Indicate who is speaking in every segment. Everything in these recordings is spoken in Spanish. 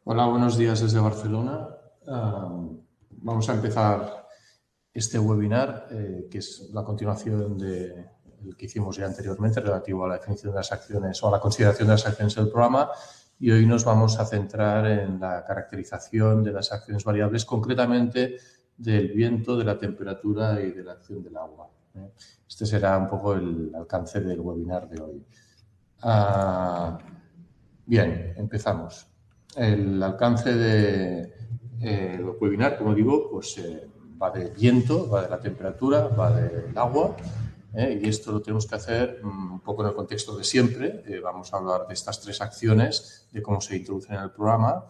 Speaker 1: Hola, buenos días desde Barcelona. Vamos a empezar este webinar, que es la continuación del que hicimos ya anteriormente, relativo a la definición de las acciones o a la consideración de las acciones del programa. Y hoy nos vamos a centrar en la caracterización de las acciones variables, concretamente del viento, de la temperatura y de la acción del agua. Este será un poco el alcance del webinar de hoy. Bien, empezamos. El alcance del webinar, como digo, pues va del viento, va de la temperatura, va del agua, y esto lo tenemos que hacer un poco en el contexto de siempre. Vamos a hablar de estas tres acciones, de cómo se introducen en el programa,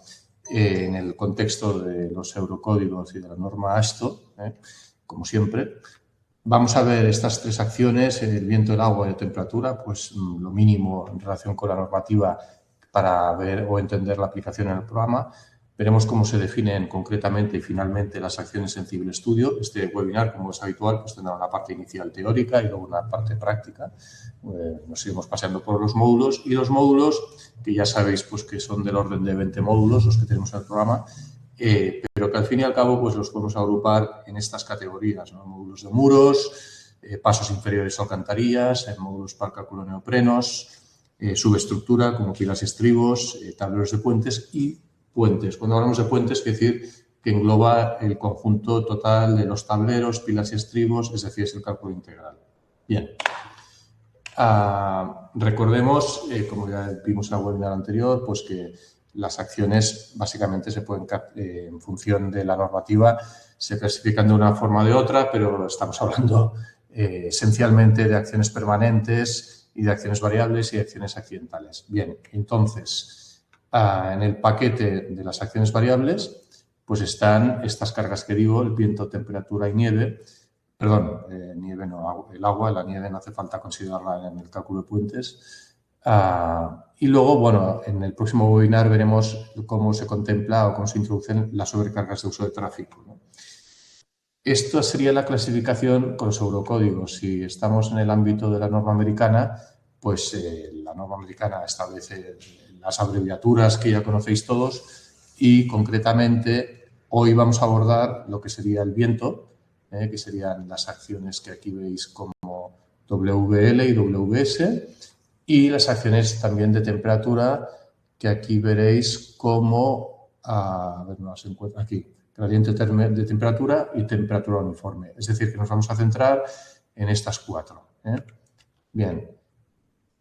Speaker 1: en el contexto de los eurocódigos y de la norma ASTO, como siempre. Vamos a ver estas tres acciones, el viento, el agua y la temperatura, pues lo mínimo en relación con la normativa para ver o entender la aplicación en el programa. Veremos cómo se definen concretamente y finalmente las acciones en Civil Studio. Este webinar, como es habitual, pues tendrá una parte inicial teórica y luego una parte práctica. Nos iremos paseando por los módulos y los módulos, que ya sabéis pues que son del orden de 20 módulos los que tenemos en el programa, pero que al fin y al cabo pues los podemos agrupar en estas categorías, ¿no? Módulos de muros, pasos inferiores o alcantarillas, módulos para cálculo de neoprenos, subestructura como pilas y estribos, tableros de puentes y puentes. Cuando hablamos de puentes, quiere decir que engloba el conjunto total de los tableros, pilas y estribos, es decir, es el cálculo integral. Bien. Recordemos, como ya vimos en el webinar anterior, pues que las acciones básicamente se pueden, en función de la normativa, se clasifican de una forma o de otra, pero estamos hablando esencialmente de acciones permanentes y de acciones variables y de acciones accidentales. Bien, entonces, en el paquete de las acciones variables, pues están estas cargas que digo, el viento, temperatura y nieve. Perdón, nieve no, el agua, la nieve no hace falta considerarla en el cálculo de puentes. Y luego, bueno, en el próximo webinar veremos cómo se contempla o cómo se introducen las sobrecargas de uso de tráfico, ¿no? Esto sería la clasificación con los eurocódigos. Si estamos en el ámbito de la norma americana, pues la norma americana establece las abreviaturas que ya conocéis todos y concretamente hoy vamos a abordar lo que sería el viento, que serían las acciones que aquí veis como WL y WS, y las acciones también de temperatura que aquí veréis como, a ver, no las encuentro aquí, gradiente de temperatura y temperatura uniforme. Es decir, que nos vamos a centrar en estas cuatro. Bien.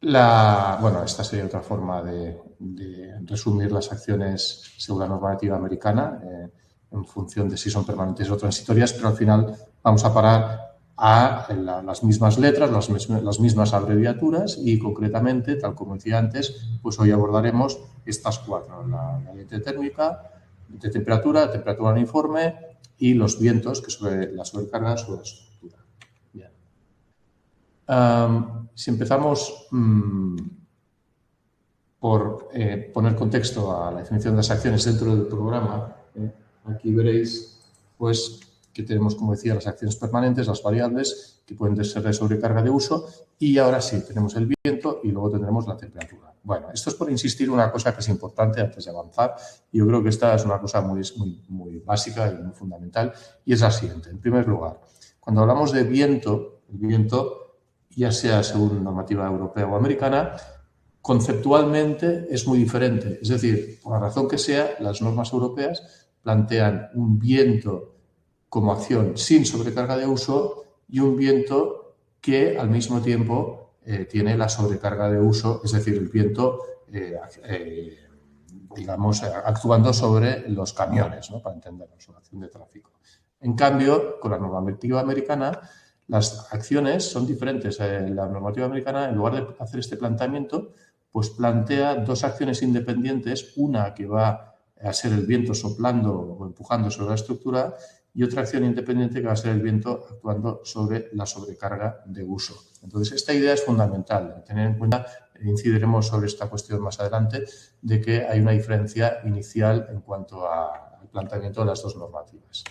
Speaker 1: Bueno, esta sería otra forma de resumir las acciones según la normativa americana, en función de si son permanentes o transitorias, pero al final vamos a parar a las mismas letras, las mismas abreviaturas y concretamente, tal como decía antes, pues hoy abordaremos estas cuatro, la gradiente térmica, de temperatura uniforme y los vientos, que sobre la sobrecarga sobre la estructura. Bien. Si empezamos por poner contexto a la definición de las acciones dentro del programa, aquí veréis pues, que tenemos, como decía, las acciones permanentes, las variables, que pueden ser de sobrecarga de uso, y ahora sí, tenemos el viento y luego tendremos la temperatura. Bueno, esto es por insistir una cosa que es importante antes de avanzar, y yo creo que esta es una cosa muy básica y muy fundamental, y es la siguiente. En primer lugar, cuando hablamos de viento, el viento, ya sea según normativa europea o americana, conceptualmente es muy diferente. Es decir, por la razón que sea, las normas europeas plantean un viento como acción sin sobrecarga de uso y un viento que al mismo tiempo tiene la sobrecarga de uso, es decir, el viento, digamos, actuando sobre los camiones, ¿no? Para entendernos, una acción de tráfico. En cambio, con la normativa americana, las acciones son diferentes. La normativa americana, en lugar de hacer este planteamiento, pues plantea dos acciones independientes, una que va a ser el viento soplando o empujando sobre la estructura y otra acción independiente que va a ser el viento actuando sobre la sobrecarga de uso. Entonces, esta idea es fundamental. Tener en cuenta, incidiremos sobre esta cuestión más adelante, de que hay una diferencia inicial en cuanto al planteamiento de las dos normativas.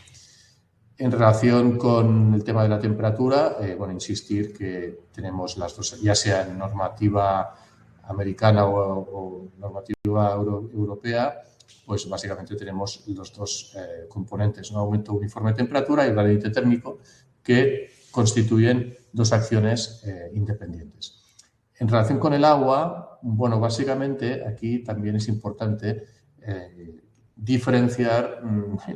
Speaker 1: En relación con el tema de la temperatura, bueno, insistir que tenemos las dos, ya sea en normativa americana o normativa europea, pues básicamente tenemos los dos componentes, un aumento uniforme de temperatura y el gradiente térmico, que constituyen dos acciones independientes. En relación con el agua, bueno, básicamente aquí también es importante diferenciar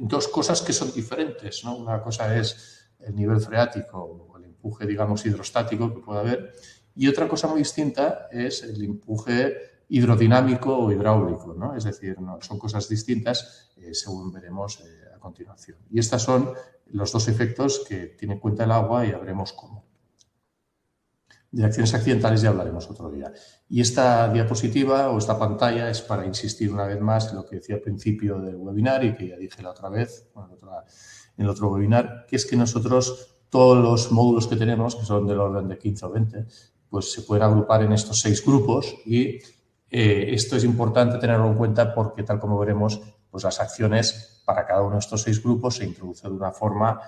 Speaker 1: dos cosas que son diferentes, ¿no? Una cosa es el nivel freático o el empuje, digamos, hidrostático que puede haber, y otra cosa muy distinta es el empuje hidrodinámico o hidráulico, ¿no? Es decir, no, son cosas distintas según veremos a continuación. Y estos son los dos efectos que tiene en cuenta el agua y ya veremos cómo. De acciones accidentales ya hablaremos otro día. Y esta diapositiva o esta pantalla es para insistir una vez más en lo que decía al principio del webinar y que ya dije la otra vez, en el otro webinar, que es que nosotros todos los módulos que tenemos, que son del orden de 15 o 20, pues se pueden agrupar en estos 6 grupos y esto es importante tenerlo en cuenta porque, tal como veremos, pues las acciones para cada uno de estos 6 grupos se introducen de una forma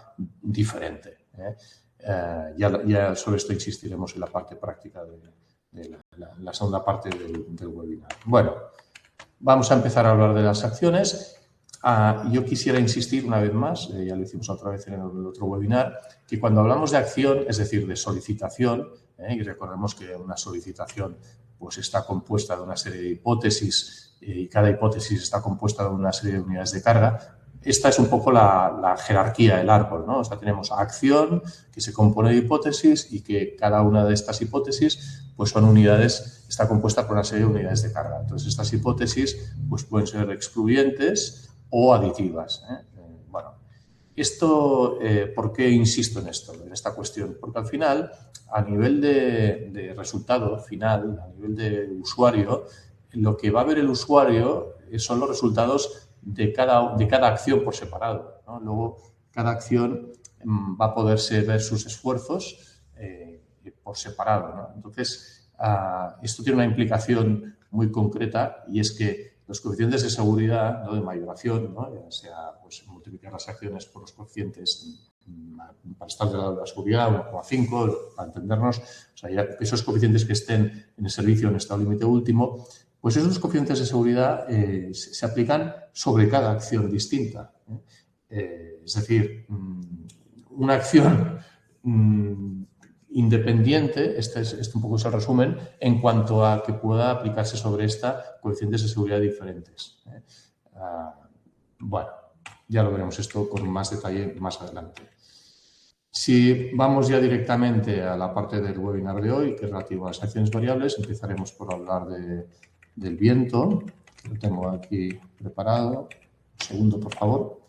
Speaker 1: diferente. Ya sobre esto insistiremos en la parte práctica de la segunda parte del webinar. Bueno, vamos a empezar a hablar de las acciones. Yo quisiera insistir una vez más, ya lo hicimos otra vez en el otro webinar, que cuando hablamos de acción, es decir, de solicitación, y recordemos que una solicitación pues está compuesta de una serie de hipótesis y cada hipótesis está compuesta de una serie de unidades de carga. Esta es un poco la jerarquía del árbol, ¿no? O sea, tenemos acción que se compone de hipótesis y que cada una de estas hipótesis pues son unidades, está compuesta por una serie de unidades de carga. Entonces, estas hipótesis pues pueden ser excluyentes o aditivas. Bueno, esto, ¿por qué insisto en esto, en esta cuestión? Porque al final, a nivel de resultado final, a nivel de usuario, lo que va a ver el usuario son los resultados de cada acción por separado, ¿no? Luego, cada acción va a poderse ver sus esfuerzos por separado, ¿no? Entonces, esto tiene una implicación muy concreta y es que los coeficientes de seguridad, ¿no?, de mayoración, ¿no?, ya sea pues, multiplicar las acciones por los coeficientes para estar del lado de la seguridad, 1,5, para entendernos, o sea, ya esos coeficientes que estén en el servicio en estado límite último, pues esos coeficientes de seguridad se aplican sobre cada acción distinta. Es decir, una acción independiente, este un poco es el resumen, en cuanto a que pueda aplicarse sobre esta coeficientes de seguridad diferentes. Bueno, ya lo veremos esto con más detalle más adelante. Si vamos ya directamente a la parte del webinar de hoy, que es relativo a las acciones variables, empezaremos por hablar del viento. Lo tengo aquí preparado. Un segundo, por favor.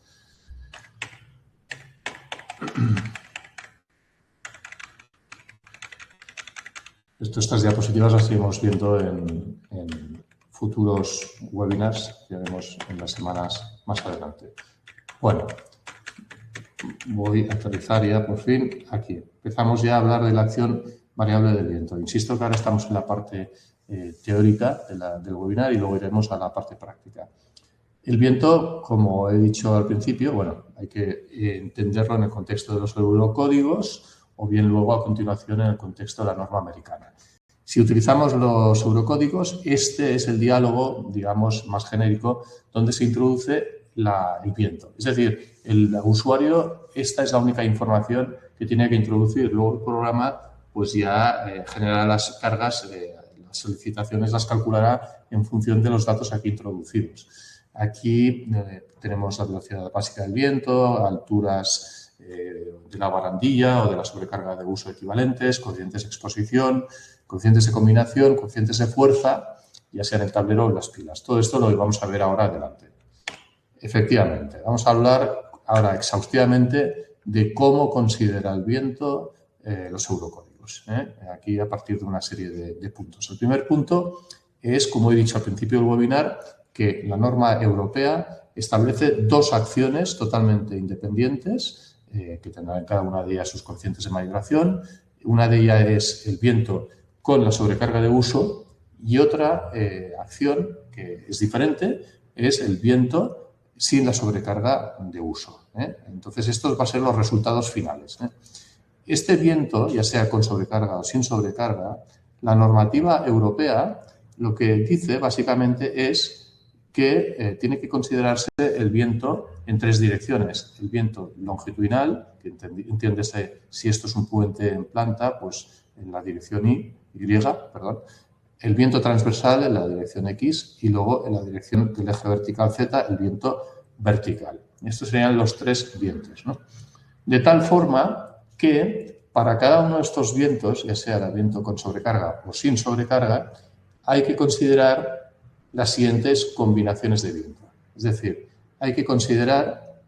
Speaker 1: Estas diapositivas las iremos viendo en futuros webinars que haremos en las semanas más adelante. Bueno, voy a aterrizar ya por fin aquí. Empezamos ya a hablar de la acción variable del viento. Insisto que ahora estamos en la parte teórica del webinar y luego iremos a la parte práctica. El viento, como he dicho al principio, bueno, hay que entenderlo en el contexto de los eurocódigos o bien luego a continuación en el contexto de la norma americana. Si utilizamos los eurocódigos, este es el diálogo, digamos, más genérico, donde se introduce el viento. Es decir, el usuario, esta es la única información que tiene que introducir. Luego el programa pues ya generará las cargas, las solicitaciones las calculará en función de los datos aquí introducidos. Aquí tenemos la velocidad básica del viento, alturas de la barandilla o de la sobrecarga de uso equivalentes, coeficientes de exposición, coeficientes de combinación, coeficientes de fuerza, ya sea en el tablero o en las pilas. Todo esto lo vamos a ver ahora adelante. Efectivamente, vamos a hablar ahora exhaustivamente de cómo considera el viento los eurocódigos. Aquí a partir de una serie de puntos. El primer punto es, como he dicho al principio del webinar, que la norma europea establece dos acciones totalmente independientes que tendrán cada una de ellas sus coeficientes de mayoración. Una de ellas es el viento con la sobrecarga de uso y otra acción que es diferente es el viento sin la sobrecarga de uso. Entonces, estos van a ser los resultados finales. Este viento, ya sea con sobrecarga o sin sobrecarga, la normativa europea lo que dice básicamente es que tiene que considerarse el viento en 3 direcciones. El viento longitudinal, que entiéndese si esto es un puente en planta, pues en la dirección Y, perdón. El viento transversal en la dirección X y luego en la dirección del eje vertical Z, el viento vertical. Estos serían los 3 vientos, ¿no? De tal forma que para cada uno de estos vientos, ya sea el viento con sobrecarga o sin sobrecarga, hay que considerar las siguientes combinaciones de viento. Es decir, hay que considerar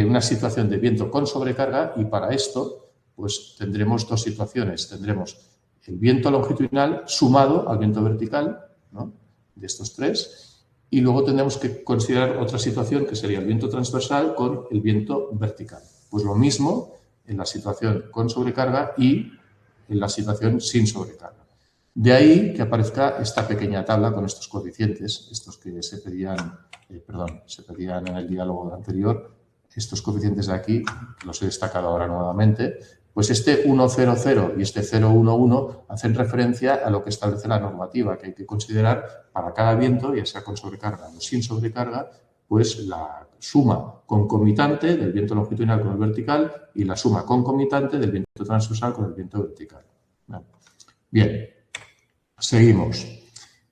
Speaker 1: una situación de viento con sobrecarga y para esto pues tendremos 2 situaciones. Tendremos el viento longitudinal sumado al viento vertical, ¿no?, de estos 3, y luego tendremos que considerar otra situación que sería el viento transversal con el viento vertical. Pues lo mismo en la situación con sobrecarga y en la situación sin sobrecarga. De ahí que aparezca esta pequeña tabla con estos coeficientes, estos que se pedían en el diálogo anterior, estos coeficientes de aquí, los he destacado ahora nuevamente, pues este 1,00 y este 0,11 hacen referencia a lo que establece la normativa, que hay que considerar para cada viento, ya sea con sobrecarga o sin sobrecarga, pues la suma concomitante del viento longitudinal con el vertical y la suma concomitante del viento transversal con el viento vertical. Bien, seguimos.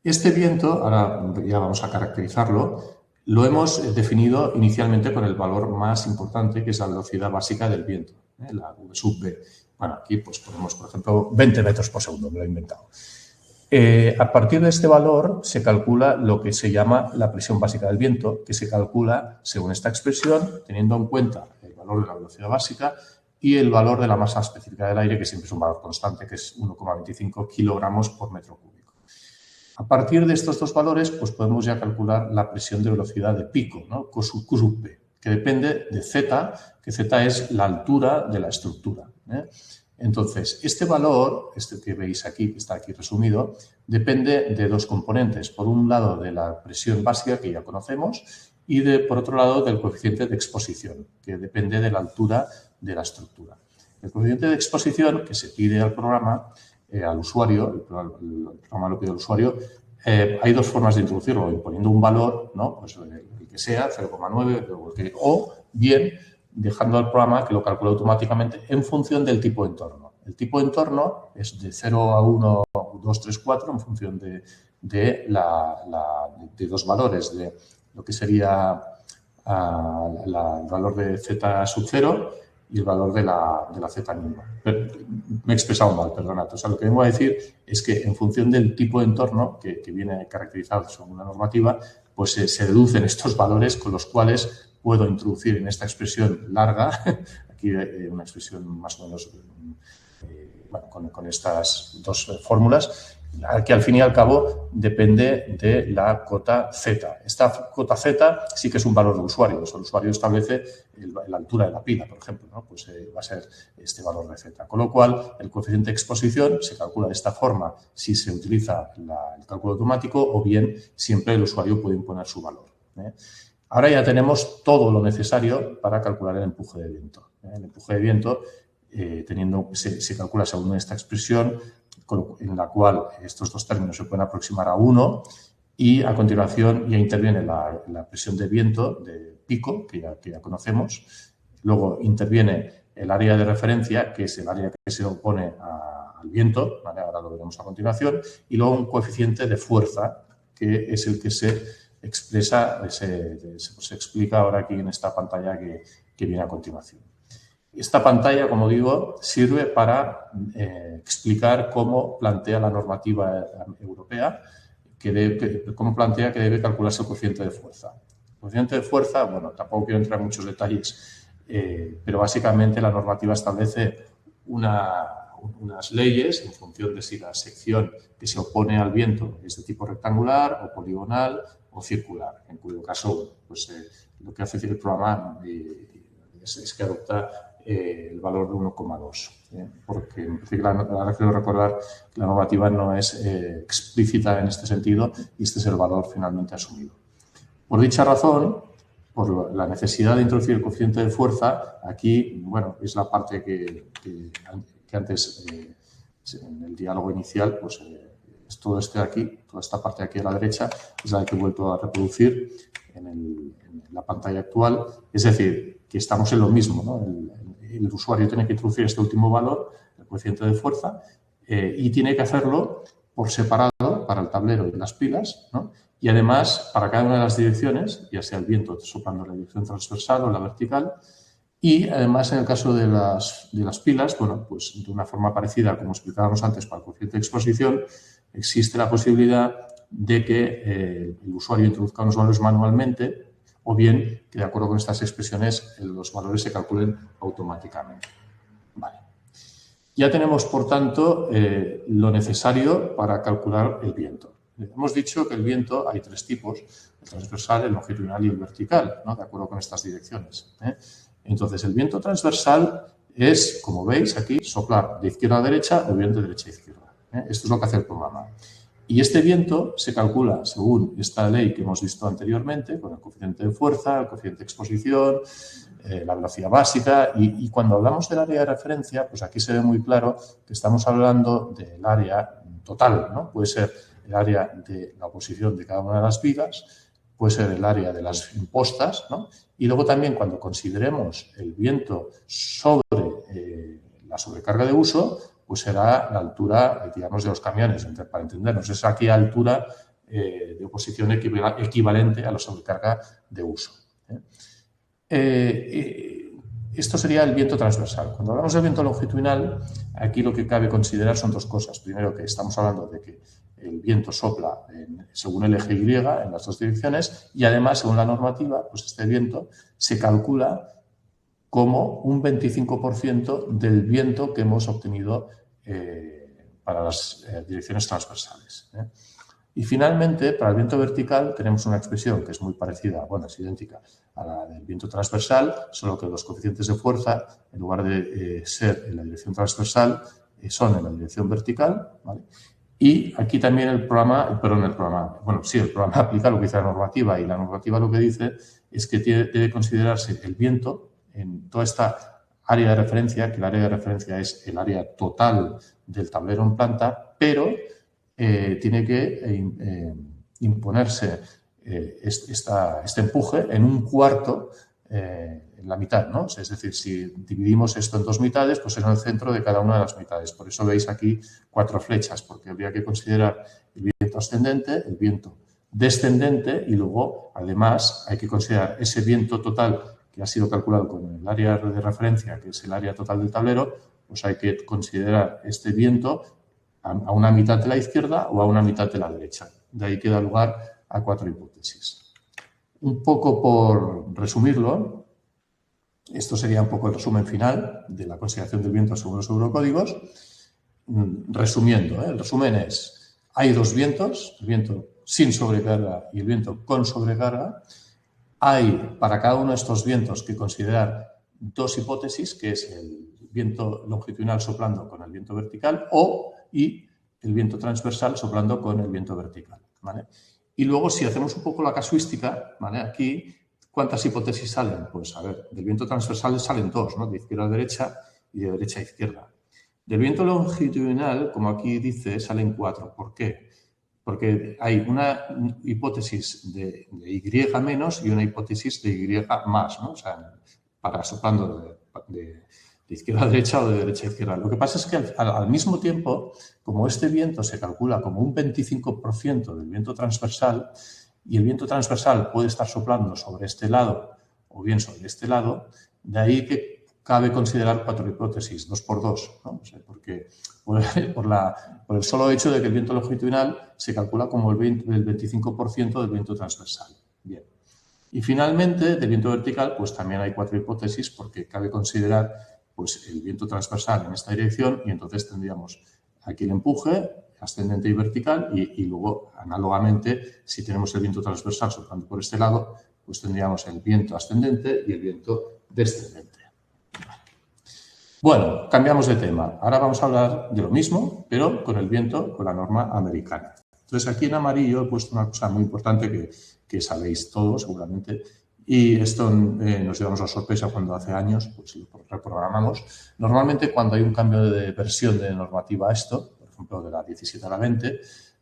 Speaker 1: Este viento, ahora ya vamos a caracterizarlo, lo hemos definido inicialmente con el valor más importante, que es la velocidad básica del viento, la V sub B. Bueno, aquí pues ponemos, por ejemplo, 20 metros por segundo, me lo he inventado. A partir de este valor se calcula lo que se llama la presión básica del viento, que se calcula según esta expresión, teniendo en cuenta el valor de la velocidad básica y el valor de la masa específica del aire, que siempre es un valor constante, que es 1,25 kilogramos por metro cúbico. A partir de estos 2 valores, pues podemos ya calcular la presión de velocidad de pico, ¿no?, Q sub P, que depende de Z, que Z es la altura de la estructura. Entonces, este valor, este que veis aquí, que está aquí resumido, depende de 2 componentes. Por un lado, de la presión básica, que ya conocemos, y por otro lado, del coeficiente de exposición, que depende de la altura de la estructura. El coeficiente de exposición que se pide al programa, al usuario, el programa lo pide al usuario, hay 2 formas de introducirlo, imponiendo un valor, ¿no?, pues el que sea, 0,9, o bien dejando al programa que lo calcule automáticamente en función del tipo de entorno. El tipo de entorno es de 0 a 1, 2, 3, 4, en función de 2 valores, de lo que sería el valor de Z sub 0 y el valor de la Z mínima. Me he expresado mal, perdonad. O sea, lo que vengo a decir es que en función del tipo de entorno que viene caracterizado según la normativa, pues se deducen estos valores con los cuales puedo introducir en esta expresión larga, aquí una expresión más o menos con estas 2 fórmulas, que al fin y al cabo depende de la cota Z. Esta cota Z sí que es un valor de usuario. O sea, el usuario establece la altura de la pila, por ejemplo, ¿no? Pues va a ser este valor de Z. Con lo cual, el coeficiente de exposición se calcula de esta forma si se utiliza el cálculo automático o bien siempre el usuario puede imponer su valor. Ahora ya tenemos todo lo necesario para calcular el empuje de viento. El empuje de viento se calcula según esta expresión, en la cual estos 2 términos se pueden aproximar a 1 y a continuación ya interviene la presión de viento de pico, que ya conocemos. Luego interviene el área de referencia, que es el área que se opone al viento, ¿vale? Ahora lo veremos a continuación, y luego un coeficiente de fuerza, que es el que se expresa, se explica ahora aquí en esta pantalla que viene a continuación. Esta pantalla, como digo, sirve para explicar cómo plantea la normativa europea, cómo plantea que debe calcularse el coeficiente de fuerza. El coeficiente de fuerza, bueno, tampoco quiero entrar en muchos detalles, pero básicamente la normativa establece unas leyes en función de si la sección que se opone al viento es de tipo rectangular o poligonal o circular, en cuyo caso pues, lo que hace el programa es que adopta el valor de 1,2, porque ahora quiero recordar que la normativa no es explícita en este sentido y este es el valor finalmente asumido. Por dicha razón, por la necesidad de introducir el coeficiente de fuerza, aquí, bueno, es la parte que antes, en el diálogo inicial, pues es todo este de aquí, toda esta parte de aquí a la derecha, es la que he vuelto a reproducir en la pantalla actual. Es decir, que estamos en lo mismo, ¿no? El usuario tiene que introducir este último valor, el coeficiente de fuerza, y tiene que hacerlo por separado para el tablero y las pilas, ¿no? Y además, para cada una de las direcciones, ya sea el viento soplando en la dirección transversal o en la vertical, y además en el caso de las pilas, bueno, pues de una forma parecida, como explicábamos antes, para el coeficiente de exposición, existe la posibilidad de que el usuario introduzca unos valores manualmente o bien que de acuerdo con estas expresiones los valores se calculen automáticamente. Vale. Ya tenemos, por tanto, lo necesario para calcular el viento. Hemos dicho que el viento hay tres tipos, el transversal, el longitudinal y el vertical, ¿no? De acuerdo con estas direcciones. Entonces, el viento transversal es, como veis aquí, soplar de izquierda a derecha o bien de derecha a izquierda. Esto es lo que hace el programa. Y este viento se calcula según esta ley que hemos visto anteriormente, con el coeficiente de fuerza, el coeficiente de exposición, la velocidad básica. Y cuando hablamos del área de referencia, pues aquí se ve muy claro que estamos hablando del área total, ¿no? Puede ser el área de la oposición de cada una de las vigas, puede ser el área de las impostas, ¿no? Y luego también cuando consideremos el viento sobre la sobrecarga de uso, pues será la altura, digamos, de los camiones, para entendernos. Es aquí altura de oposición equivalente a la sobrecarga de uso. Esto sería el viento transversal. Cuando hablamos del viento longitudinal, aquí lo que cabe considerar son dos cosas. Primero, que estamos hablando de que el viento sopla según el eje Y en las dos direcciones y además, según la normativa, pues este viento se calcula como un 25% del viento que hemos obtenido para las direcciones transversales. Y finalmente, para el viento vertical tenemos una expresión que es muy parecida, bueno, es idéntica a la del viento transversal, solo que los coeficientes de fuerza, en lugar de ser en la dirección transversal, son en la dirección vertical, ¿vale? Y aquí también el programa aplica lo que dice la normativa y la normativa lo que dice es que debe considerarse el viento en toda esta área de referencia, que el área de referencia es el área total del tablero en planta, pero tiene que imponerse este empuje en un cuarto en la mitad, ¿no? Es decir, si dividimos esto en dos mitades, pues en el centro de cada una de las mitades. Por eso veis aquí 4 flechas, porque habría que considerar el viento ascendente, el viento descendente y luego, además, hay que considerar ese viento total que ha sido calculado con el área de referencia, que es el área total del tablero, pues hay que considerar este viento a una mitad de la izquierda o a una mitad de la derecha. De ahí que da lugar a 4 hipótesis. Un poco por resumirlo, esto sería un poco el resumen final de la consideración del viento según los eurocódigos. Resumiendo, el resumen es, hay dos vientos, el viento sin sobrecarga y el viento con sobrecarga. Hay para cada uno de estos vientos que considerar dos hipótesis, que es el viento longitudinal soplando con el viento vertical y el viento transversal soplando con el viento vertical, ¿vale? Y luego, si hacemos un poco la casuística, ¿vale? Aquí, ¿cuántas hipótesis salen? Pues, a ver, del viento transversal salen 2, ¿no? De izquierda a derecha y de derecha a izquierda. Del viento longitudinal, como aquí dice, salen 4. ¿Por qué? Porque hay una hipótesis de Y menos y una hipótesis de Y más, ¿no? O sea, para soplando de izquierda a derecha o de derecha a izquierda. Lo que pasa es que al mismo tiempo, como este viento se calcula como un 25% del viento transversal y el viento transversal puede estar soplando sobre este lado o bien sobre este lado, de ahí que cabe considerar 4 hipótesis, 2 por 2, ¿no? O sea, porque por el solo hecho de que el viento longitudinal se calcula como el 25% del viento transversal. Bien. Y finalmente, del viento vertical, pues también hay 4 hipótesis porque cabe considerar pues, el viento transversal en esta dirección y entonces tendríamos aquí el empuje ascendente y vertical y luego, análogamente, si tenemos el viento transversal soplando por este lado, pues tendríamos el viento ascendente y el viento descendente. Bueno, cambiamos de tema. Ahora vamos a hablar de lo mismo, pero con el viento, con la norma americana. Entonces, aquí en amarillo he puesto una cosa muy importante que sabéis todos, seguramente, y esto nos llevamos la sorpresa cuando hace años pues, lo reprogramamos. Normalmente, cuando hay un cambio de versión de normativa a esto, por ejemplo, de la 17 a la 20,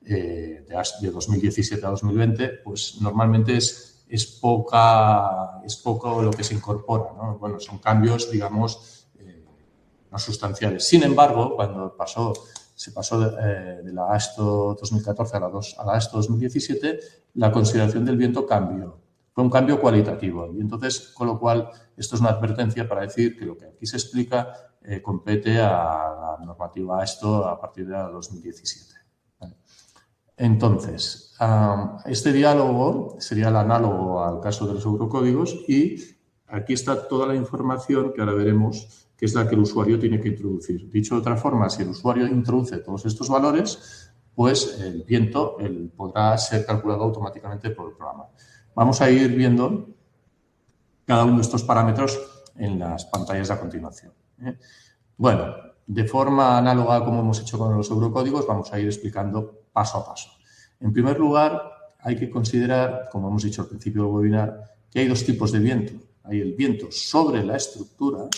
Speaker 1: de 2017 a 2020, pues normalmente es poco lo que se incorpora, ¿no? Bueno, son cambios, digamos, no sustanciales. Sin embargo, cuando se pasó de la AESTO 2014 a la AESTO 2017, la consideración del viento cambió. Fue un cambio cualitativo. Y entonces, con lo cual, esto es una advertencia para decir que lo que aquí se explica compete a la normativa AESTO a partir de 2017. ¿Vale? Entonces, este diálogo sería el análogo al caso de los eurocódigos y aquí está toda la información que ahora veremos, que es la que el usuario tiene que introducir. Dicho de otra forma, si el usuario introduce todos estos valores, pues el viento podrá ser calculado automáticamente por el programa. Vamos a ir viendo cada uno de estos parámetros en las pantallas a continuación. Bueno, de forma análoga como hemos hecho con los eurocódigos, vamos a ir explicando paso a paso. En primer lugar, hay que considerar, como hemos dicho al principio del webinar, que hay dos tipos de viento. Hay el viento sobre la estructura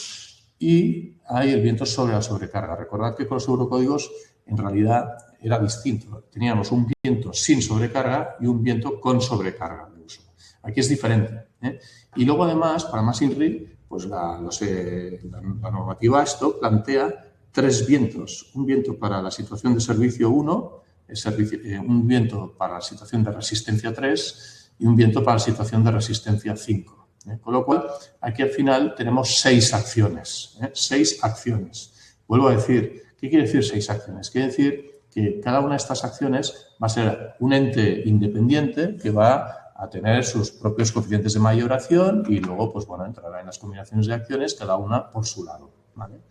Speaker 1: y hay el viento sobre la sobrecarga. Recordad que con los eurocódigos en realidad era distinto. Teníamos un viento sin sobrecarga y un viento con sobrecarga de uso. Aquí es diferente. Y luego, además, para más INRI, pues la normativa AESTO plantea tres vientos. Un viento para la situación de servicio 1, un viento para la situación de resistencia 3 y un viento para la situación de resistencia 5. Con lo cual, aquí al final tenemos 6 acciones. 6 acciones. Vuelvo a decir, ¿qué quiere decir 6 acciones? Quiere decir que cada una de estas acciones va a ser un ente independiente que va a tener sus propios coeficientes de mayoración y luego, pues bueno, entrará en las combinaciones de acciones, cada una por su lado. ¿Vale?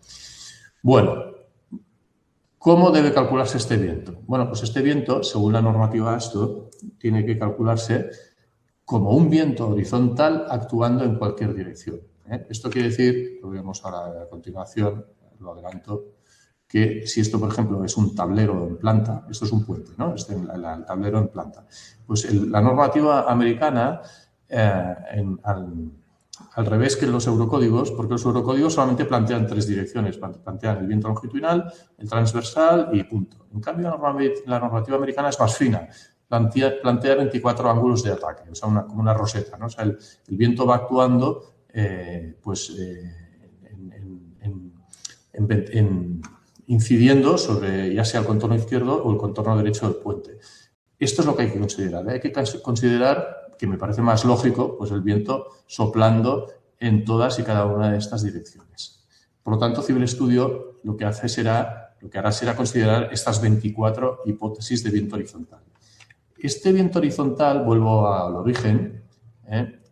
Speaker 1: Bueno, ¿cómo debe calcularse este viento? Bueno, pues este viento, según la normativa AESTO, tiene que calcularse como un viento horizontal actuando en cualquier dirección. Esto quiere decir, lo veremos ahora a continuación, lo adelanto, que si esto, por ejemplo, es un tablero en planta, esto es un puente, ¿no? El tablero en planta. Pues la normativa americana, al revés que los eurocódigos, porque los eurocódigos solamente plantean 3 direcciones, plantean el viento longitudinal, el transversal y punto. En cambio, la normativa americana es más fina, plantea 24 ángulos de ataque, o sea, como una roseta, ¿no? O sea, el viento va actuando incidiendo sobre ya sea el contorno izquierdo o el contorno derecho del puente. Esto es lo que hay que considerar. Hay que considerar, que me parece más lógico, pues el viento soplando en todas y cada una de estas direcciones. Por lo tanto, Civil Studio lo que hará será considerar estas 24 hipótesis de viento horizontal. Este viento horizontal, vuelvo al origen,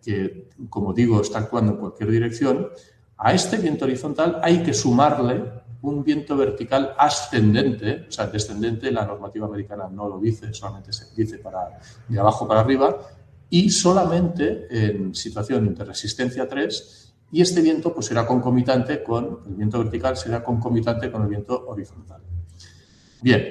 Speaker 1: que, como digo, está actuando en cualquier dirección. A este viento horizontal hay que sumarle un viento vertical ascendente, o sea, descendente, la normativa americana no lo dice, solamente se dice de abajo para arriba, y solamente en situación de resistencia 3, y este viento pues será concomitante con, el viento vertical será concomitante con el viento horizontal. Bien,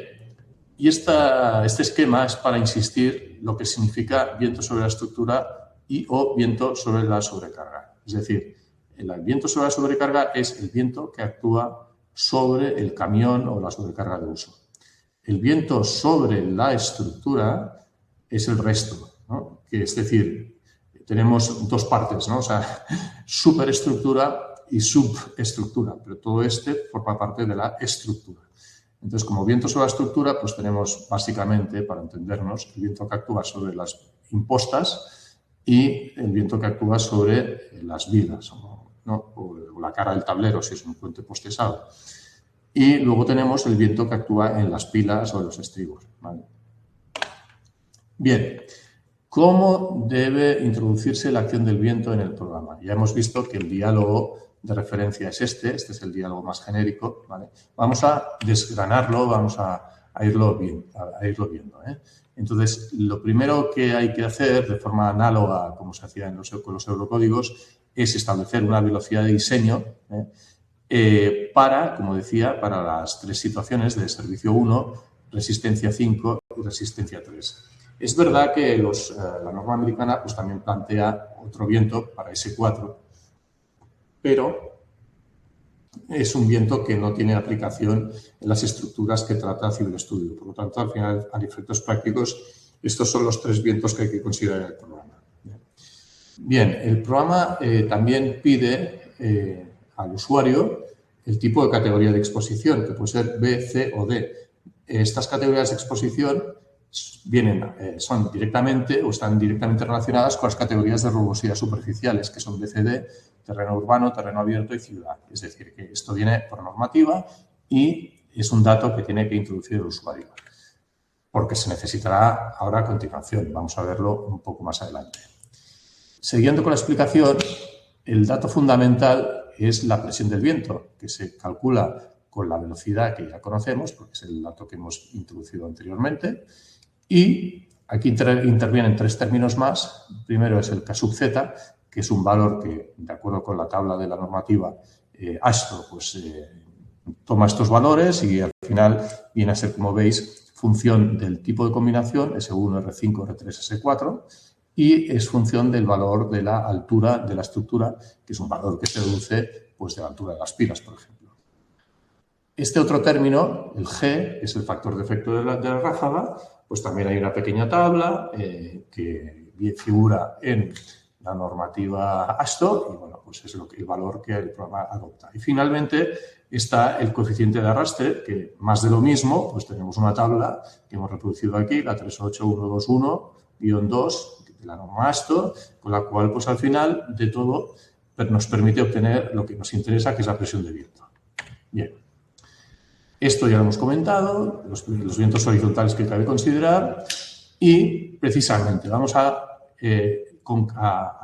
Speaker 1: y este esquema es para insistir lo que significa viento sobre la estructura o viento sobre la sobrecarga. Es decir, el viento sobre la sobrecarga es el viento que actúa sobre el camión o la sobrecarga de uso. El viento sobre la estructura es el resto, ¿no? Que es decir, tenemos dos partes, ¿no? O sea, superestructura y subestructura, pero todo forma parte de la estructura. Entonces, como viento sobre la estructura, pues tenemos básicamente, para entendernos, el viento que actúa sobre las impostas y el viento que actúa sobre las vigas, ¿no? O la cara del tablero, si es un puente postesado. Y luego tenemos el viento que actúa en las pilas o en los estribos, ¿vale? Bien, ¿cómo debe introducirse la acción del viento en el programa? Ya hemos visto que el diálogo de referencia es este es el diálogo más genérico, ¿vale? Vamos a desgranarlo, vamos a irlo viendo, ¿eh? Entonces, lo primero que hay que hacer de forma análoga, como se hacía con los eurocódigos, es establecer una velocidad de diseño para, como decía, para las 3 situaciones de servicio 1, resistencia 5 y resistencia 3. Es verdad que la norma americana pues, también plantea otro viento para S4, pero es un viento que no tiene aplicación en las estructuras que trata Ciberestudio. Por lo tanto, al final, a efectos prácticos, estos son los 3 vientos que hay que considerar en el programa. Bien, el programa también pide al usuario el tipo de categoría de exposición, que puede ser B, C o D. Estas categorías de exposición son directamente o están directamente relacionadas con las categorías de rugosidad superficiales, que son BCD, terreno urbano, terreno abierto y ciudad. Es decir, que esto viene por normativa y es un dato que tiene que introducir el usuario, porque se necesitará ahora a continuación. Vamos a verlo un poco más adelante. Siguiendo con la explicación, el dato fundamental es la presión del viento, que se calcula con la velocidad que ya conocemos, porque es el dato que hemos introducido anteriormente. Y aquí intervienen 3 términos más. Primero es el K sub Z, que es un valor que, de acuerdo con la tabla de la normativa ASTO, pues toma estos valores y al final viene a ser, como veis, función del tipo de combinación, S1, R5, R3, S4, y es función del valor de la altura de la estructura, que es un valor que se deduce pues, de la altura de las pilas, por ejemplo. Este otro término, el G, que es el factor de efecto de la ráfaga, pues también hay una pequeña tabla que figura en la normativa ASTO y, bueno, pues es el valor que el programa adopta. Y finalmente está el coeficiente de arrastre, que más de lo mismo, pues tenemos una tabla que hemos reproducido aquí, la 38121-2 de la norma ASTO, con la cual, pues al final de todo, nos permite obtener lo que nos interesa, que es la presión de viento. Bien. Esto ya lo hemos comentado, los vientos horizontales que cabe considerar y precisamente vamos a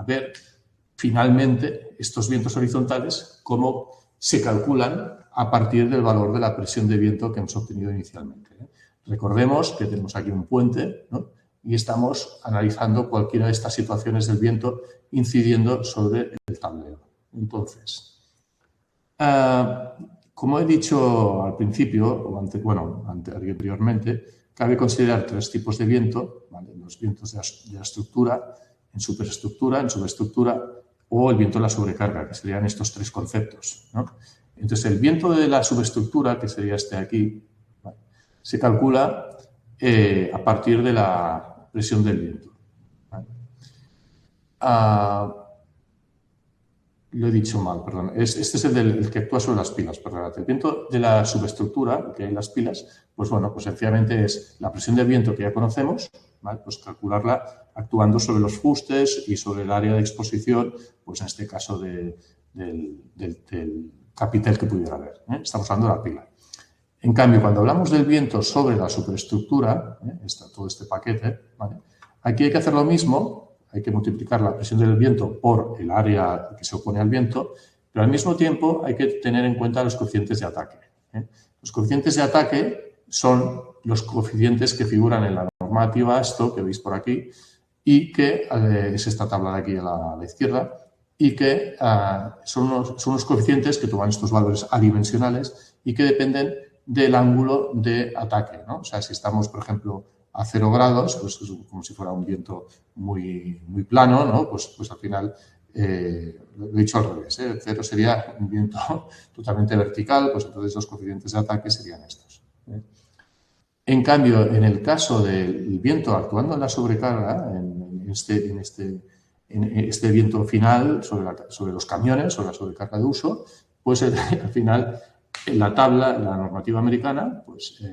Speaker 1: ver finalmente estos vientos horizontales cómo se calculan a partir del valor de la presión de viento que hemos obtenido inicialmente. Recordemos que tenemos aquí un puente, ¿no? Y estamos analizando cualquiera de estas situaciones del viento incidiendo sobre el tablero. Entonces, como he dicho al principio, o anteriormente, cabe considerar 3 tipos de viento, ¿vale? Los vientos de la estructura, en superestructura, en subestructura o el viento de la sobrecarga, que serían estos 3 conceptos, ¿no? Entonces, el viento de la subestructura, que sería este aquí, ¿vale? Se calcula a partir de la presión del viento, ¿vale? Lo he dicho mal, perdón. Este es el que actúa sobre las pilas, perdón. El viento de la subestructura, que hay en las pilas, pues bueno, pues sencillamente es la presión del viento que ya conocemos, ¿vale? Pues calcularla actuando sobre los fustes y sobre el área de exposición, pues en este caso del capitel que pudiera haber, ¿eh? Estamos hablando de la pila. En cambio, cuando hablamos del viento sobre la superestructura, todo este paquete, ¿vale? Aquí hay que hacer lo mismo. Hay que multiplicar la presión del viento por el área que se opone al viento, pero al mismo tiempo hay que tener en cuenta los coeficientes de ataque, ¿eh? Los coeficientes de ataque son los coeficientes que figuran en la normativa ASTO, que veis por aquí, y que es esta tabla de aquí a la izquierda, y que son unos coeficientes que toman estos valores adimensionales y que dependen del ángulo de ataque, ¿no? O sea, si estamos, por ejemplo, a 0 grados, pues es como si fuera un viento muy plano, ¿no? Pues al final, lo he dicho al revés, ¿eh? 0 sería un viento totalmente vertical, pues entonces los coeficientes de ataque serían estos, ¿eh? En cambio, en el caso del viento actuando en la sobrecarga, en este viento final sobre los camiones, sobre la sobrecarga de uso, pues al final la tabla, la normativa americana, pues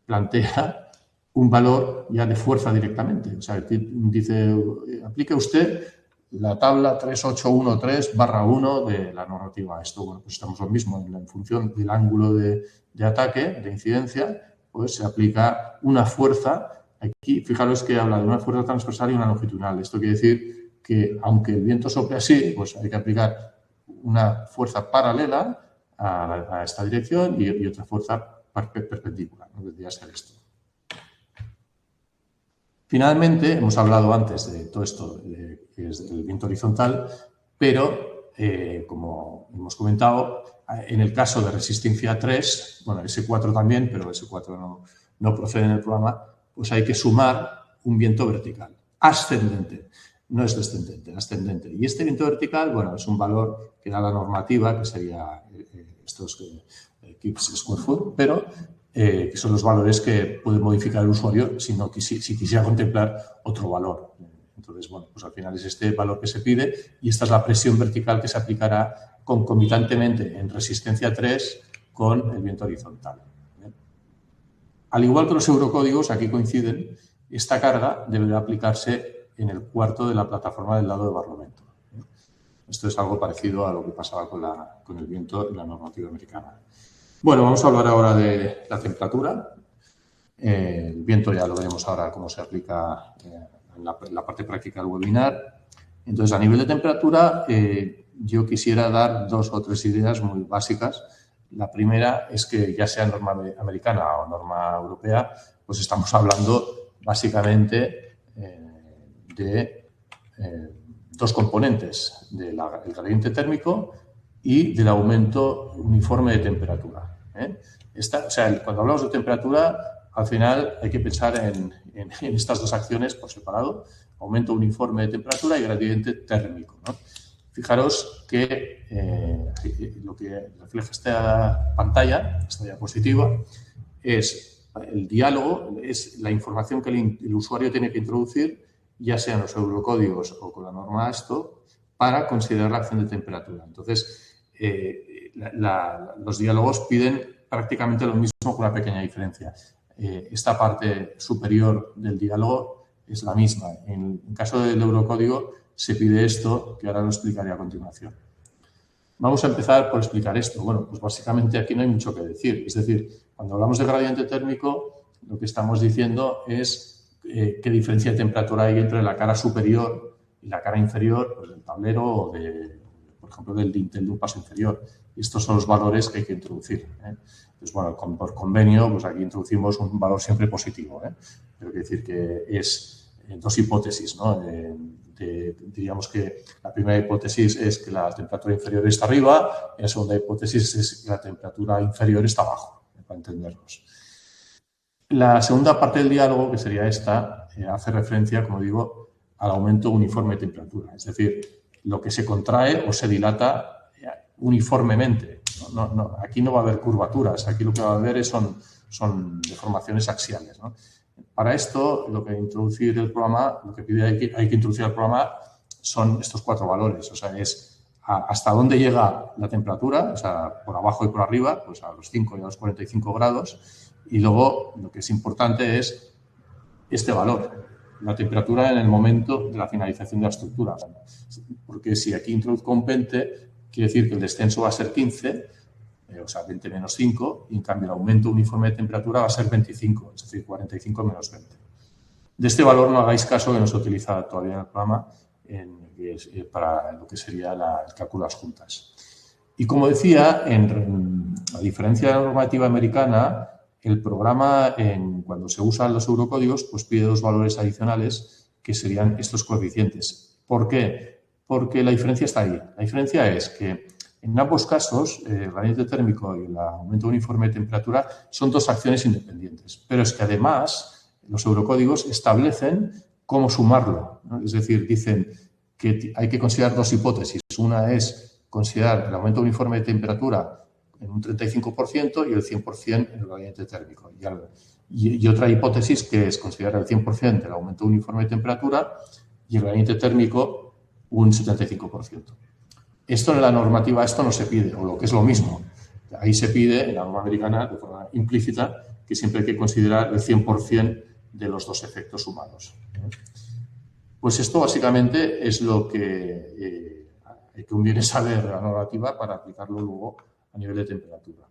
Speaker 1: plantea un valor ya de fuerza directamente. O sea, dice, aplique usted la tabla 3813/1 de la normativa. Esto, bueno, pues estamos lo mismo. En función del ángulo de ataque, de incidencia, pues se aplica una fuerza. Aquí, fijaros que habla de una fuerza transversal y una longitudinal. Esto quiere decir que, aunque el viento sople así, pues hay que aplicar una fuerza paralela a esta dirección y otra fuerza perpendicular. No debería ser esto. Finalmente, hemos hablado antes de todo esto, que es el viento horizontal, pero, como hemos comentado, en el caso de resistencia 3, bueno, S4 también, pero S4 no procede en el programa, pues hay que sumar un viento vertical, ascendente. no es descendente, es ascendente. Y este viento vertical, bueno, es un valor que da la normativa, que sería estos Gibbs square foot, pero que son los valores que puede modificar el usuario si quisiera contemplar otro valor. Entonces, bueno, pues al final es este valor que se pide y esta es la presión vertical que se aplicará concomitantemente en resistencia 3 con el viento horizontal. Al igual que los eurocódigos, aquí coinciden, esta carga deberá aplicarse en el cuarto de la plataforma del lado de Barlovento. Esto es algo parecido a lo que pasaba con el viento en la normativa americana. Bueno, vamos a hablar ahora de la temperatura. El viento ya lo veremos ahora cómo se aplica en la parte práctica del webinar. Entonces, a nivel de temperatura, yo quisiera dar 2 o 3 ideas muy básicas. La primera es que ya sea norma americana o norma europea, pues estamos hablando básicamente de 2 componentes, del gradiente térmico y del aumento uniforme de temperatura. Cuando hablamos de temperatura, al final hay que pensar en estas 2 acciones por separado, aumento uniforme de temperatura y gradiente térmico, ¿no? Fijaros que lo que refleja esta pantalla, esta diapositiva, es el diálogo, es la información que el usuario tiene que introducir, ya sean los eurocódigos o con la norma ASTO, para considerar la acción de temperatura. Entonces, los diálogos piden prácticamente lo mismo con una pequeña diferencia. Esta parte superior del diálogo es la misma. En el caso del eurocódigo se pide esto, que ahora lo explicaré a continuación. Vamos a empezar por explicar esto. Bueno, pues básicamente aquí no hay mucho que decir. Es decir, cuando hablamos de gradiente térmico, lo que estamos diciendo es qué diferencia de temperatura hay entre la cara superior y la cara inferior, pues, del tablero o, por ejemplo, del dintel de un paso inferior. Y estos son los valores que hay que introducir. Pues bueno, por convenio, pues aquí introducimos un valor siempre positivo. Pero quiere decir que es 2 hipótesis, ¿no? Diríamos que la primera hipótesis es que la temperatura inferior está arriba y la segunda hipótesis es que la temperatura inferior está abajo, para entendernos. La segunda parte del diálogo, que sería esta, hace referencia, como digo, al aumento uniforme de temperatura. Es decir, lo que se contrae o se dilata uniformemente. Aquí no va a haber curvaturas, aquí lo que va a haber son deformaciones axiales, ¿no? Para esto, lo que hay que introducir el programa son estos 4 valores. O sea, es hasta dónde llega la temperatura, o sea, por abajo y por arriba, pues a los 5 y a los 45 grados. Y luego, lo que es importante es este valor, la temperatura en el momento de la finalización de la estructura. Porque si aquí introduzco un 20, quiere decir que el descenso va a ser 15, o sea, 20 menos 5, y en cambio el aumento uniforme de temperatura va a ser 25, es decir, 45 menos 20. De este valor no hagáis caso, que no se utiliza todavía en el programa para lo que sería el cálculo de las juntas. Y como decía, a diferencia de la normativa americana, el programa, cuando se usan los eurocódigos, pues pide 2 valores adicionales que serían estos coeficientes. ¿Por qué? Porque la diferencia está ahí. La diferencia es que en ambos casos, el gradiente térmico y el aumento uniforme de temperatura son 2 acciones independientes. Pero es que además los eurocódigos establecen cómo sumarlo, ¿no? Es decir, dicen que hay que considerar 2 hipótesis. Una es considerar el aumento uniforme de temperatura en un 35% y el 100% en el gradiente térmico. Y otra hipótesis que es considerar el 100% del aumento uniforme de temperatura y el gradiente térmico un 75%. Esto en la normativa, esto no se pide, o lo que es lo mismo. Ahí se pide, en la norma americana, de forma implícita, que siempre hay que considerar el 100% de los 2 efectos sumados. Pues esto básicamente es lo que conviene saber de la normativa para aplicarlo luego a nivel de temperatura.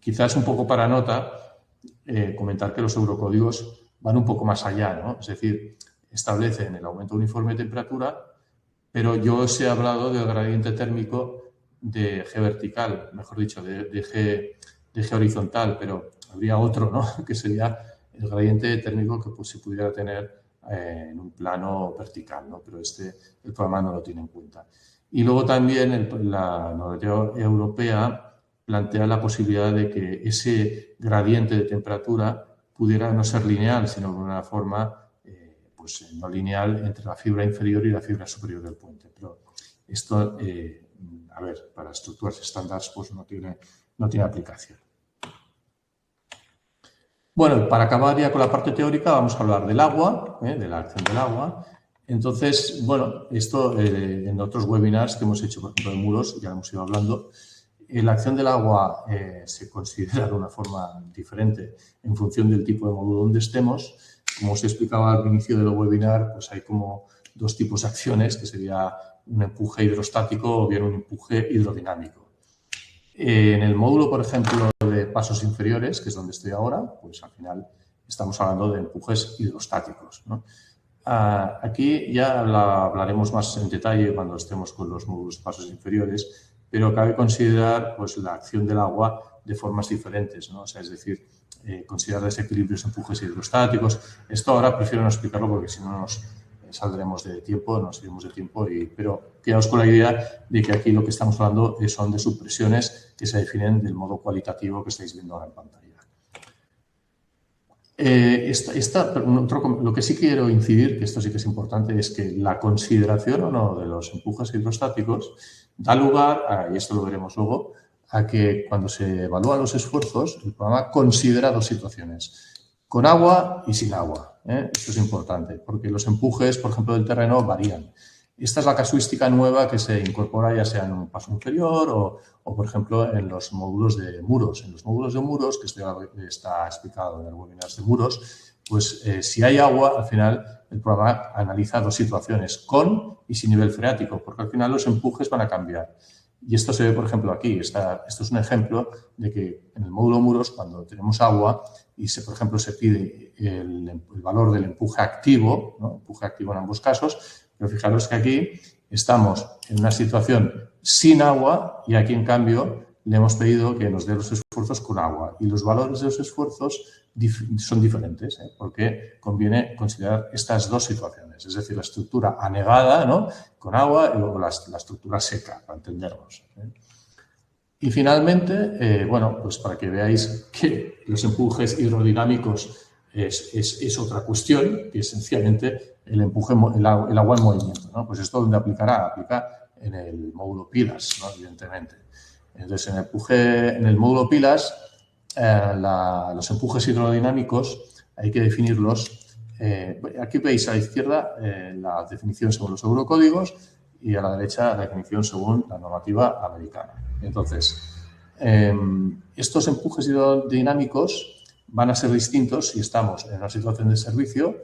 Speaker 1: Quizás un poco para nota comentar que los eurocódigos van un poco más allá, ¿no? Es decir, establecen el aumento uniforme de temperatura, pero yo os he hablado del gradiente térmico de G vertical, mejor dicho, de G horizontal, pero habría otro, ¿no? Que sería el gradiente térmico que pues, se pudiera tener en un plano vertical, ¿no? Pero el programa no lo tiene en cuenta. Y luego también la normativa europea plantea la posibilidad de que ese gradiente de temperatura pudiera no ser lineal, sino de una forma pues, no lineal entre la fibra inferior y la fibra superior del puente. Pero esto, a ver, para estructuras estándares pues no tiene aplicación. Bueno, para acabar ya con la parte teórica vamos a hablar del agua, de la acción del agua. Entonces, bueno, esto en otros webinars que hemos hecho, por ejemplo, de muros, ya hemos ido hablando, la acción del agua se considera de una forma diferente en función del tipo de módulo donde estemos. Como os explicaba al inicio del webinar, pues hay como dos tipos de acciones, que sería un empuje hidrostático o bien un empuje hidrodinámico. En el módulo, por ejemplo, de pasos inferiores, que es donde estoy ahora, pues al final estamos hablando de empujes hidrostáticos, ¿no? Aquí ya hablaremos más en detalle cuando estemos con los módulos de pasos inferiores, pero cabe considerar pues, la acción del agua de formas diferentes, ¿no? O sea, es decir, considerar desequilibrios, empujes hidrostáticos. Esto ahora prefiero no explicarlo porque si no nos saldremos de tiempo, nos iremos de tiempo, pero quedaos con la idea de que aquí lo que estamos hablando son de subpresiones que se definen del modo cualitativo que estáis viendo ahora en pantalla. Lo que sí quiero incidir, que esto sí que es importante, es que la consideración o no de los empujes hidrostáticos da lugar, y esto lo veremos luego, a que cuando se evalúan los esfuerzos, el programa considera dos situaciones, con agua y sin agua. Esto es importante, porque los empujes, por ejemplo, del terreno varían. Esta es la casuística nueva que se incorpora ya sea en un paso inferior o, por ejemplo, en los módulos de muros. En los módulos de muros, que está explicado en el webinar de muros, pues si hay agua, al final el programa analiza dos situaciones, con y sin nivel freático, porque al final los empujes van a cambiar. Y esto se ve, por ejemplo, aquí. Esto es un ejemplo de que en el módulo muros, cuando tenemos agua y, por ejemplo, se pide el valor del empuje activo, ¿no? Empuje activo en ambos casos, pero fijaros que aquí estamos en una situación sin agua y aquí, en cambio, le hemos pedido que nos dé los esfuerzos con agua. Y los valores de los esfuerzos son diferentes, porque conviene considerar estas dos situaciones, es decir, la estructura anegada, ¿no? Con agua y luego la estructura seca, para entendernos. Y finalmente, bueno, pues para que veáis que los empujes hidrodinámicos es otra cuestión, que esencialmente el agua en movimiento, ¿no? Pues esto donde aplica en el módulo pilas, ¿no? Evidentemente. Entonces, en el módulo pilas, los empujes hidrodinámicos hay que definirlos. Aquí veis a la izquierda la definición según los eurocódigos y a la derecha la definición según la normativa americana. Entonces, estos empujes hidrodinámicos van a ser distintos si estamos en una situación de servicio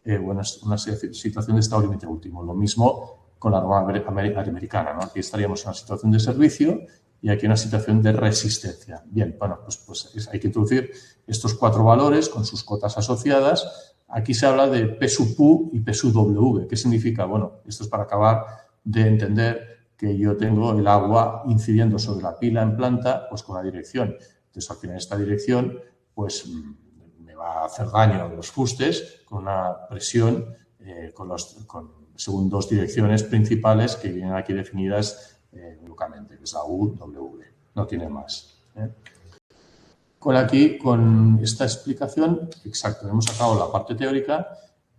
Speaker 1: o en una situación de estado límite último. Lo mismo con la norma americana, ¿no? Aquí estaríamos en una situación de servicio y aquí una situación de resistencia. Bien, bueno, pues hay que introducir estos cuatro valores con sus cotas asociadas. Aquí se habla de P sub U y P sub W. ¿Qué significa? Bueno, esto es para acabar de entender que yo tengo el agua incidiendo sobre la pila en planta, pues con una dirección. Entonces, al final esta dirección, pues me va a hacer daño a los fustes con una presión según dos direcciones principales que vienen aquí definidas únicamente, que es la U, W, no tiene más. Con esta explicación, exacto, hemos acabado la parte teórica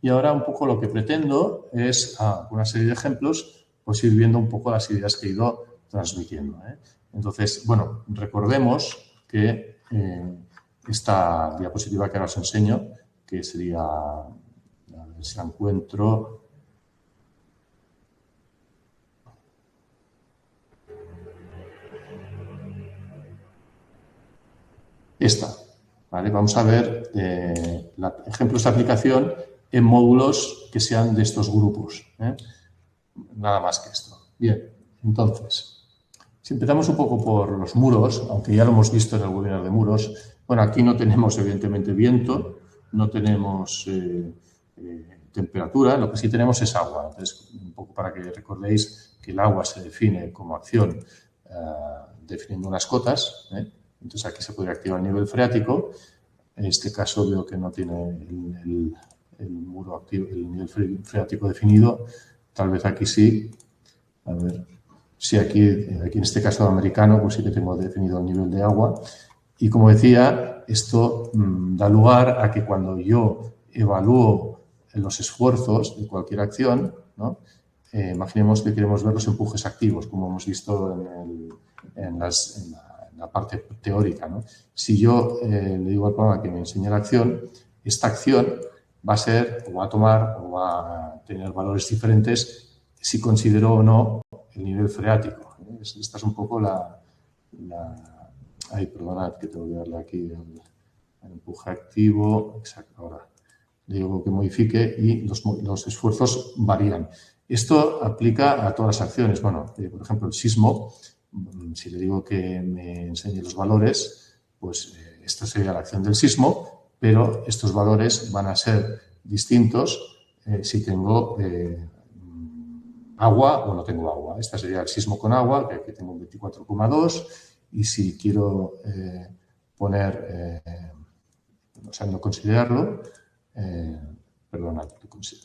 Speaker 1: y ahora un poco lo que pretendo es, una serie de ejemplos, pues ir viendo un poco las ideas que he ido transmitiendo. Entonces, bueno, recordemos que esta diapositiva que ahora os enseño, que sería, a ver si la encuentro. Esta, ¿vale? Vamos a ver ejemplos de aplicación en módulos que sean de estos grupos. Nada más que esto. Bien, entonces, si empezamos un poco por los muros, aunque ya lo hemos visto en el webinar de muros, bueno, aquí no tenemos evidentemente viento, no tenemos temperatura, lo que sí tenemos es agua. Entonces, un poco para que recordéis que el agua se define como acción definiendo unas cotas, Entonces, aquí se podría activar el nivel freático. En este caso veo que no tiene el muro activo, el nivel freático definido. Tal vez aquí sí. A ver, sí, aquí en este caso americano, pues sí que tengo definido el nivel de agua. Y como decía, esto da lugar a que cuando yo evalúo los esfuerzos de cualquier acción, ¿no? Imaginemos que queremos ver los empujes activos, como hemos visto en la parte teórica, ¿no? Si yo le digo al programa que me enseñe la acción, esta acción va a ser, o va a tomar, o va a tener valores diferentes si considero o no el nivel freático. Esta es un poco ay, perdonad, que tengo que darle aquí el empuje activo. Exacto, ahora le digo que modifique y los esfuerzos varían. Esto aplica a todas las acciones. Bueno, por ejemplo, el sismo, si le digo que me enseñe los valores, pues esta sería la acción del sismo, pero estos valores van a ser distintos si tengo agua o no tengo agua. Esta sería el sismo con agua, que aquí tengo un 24,2, y si quiero poner, o sea, no considerarlo, perdona,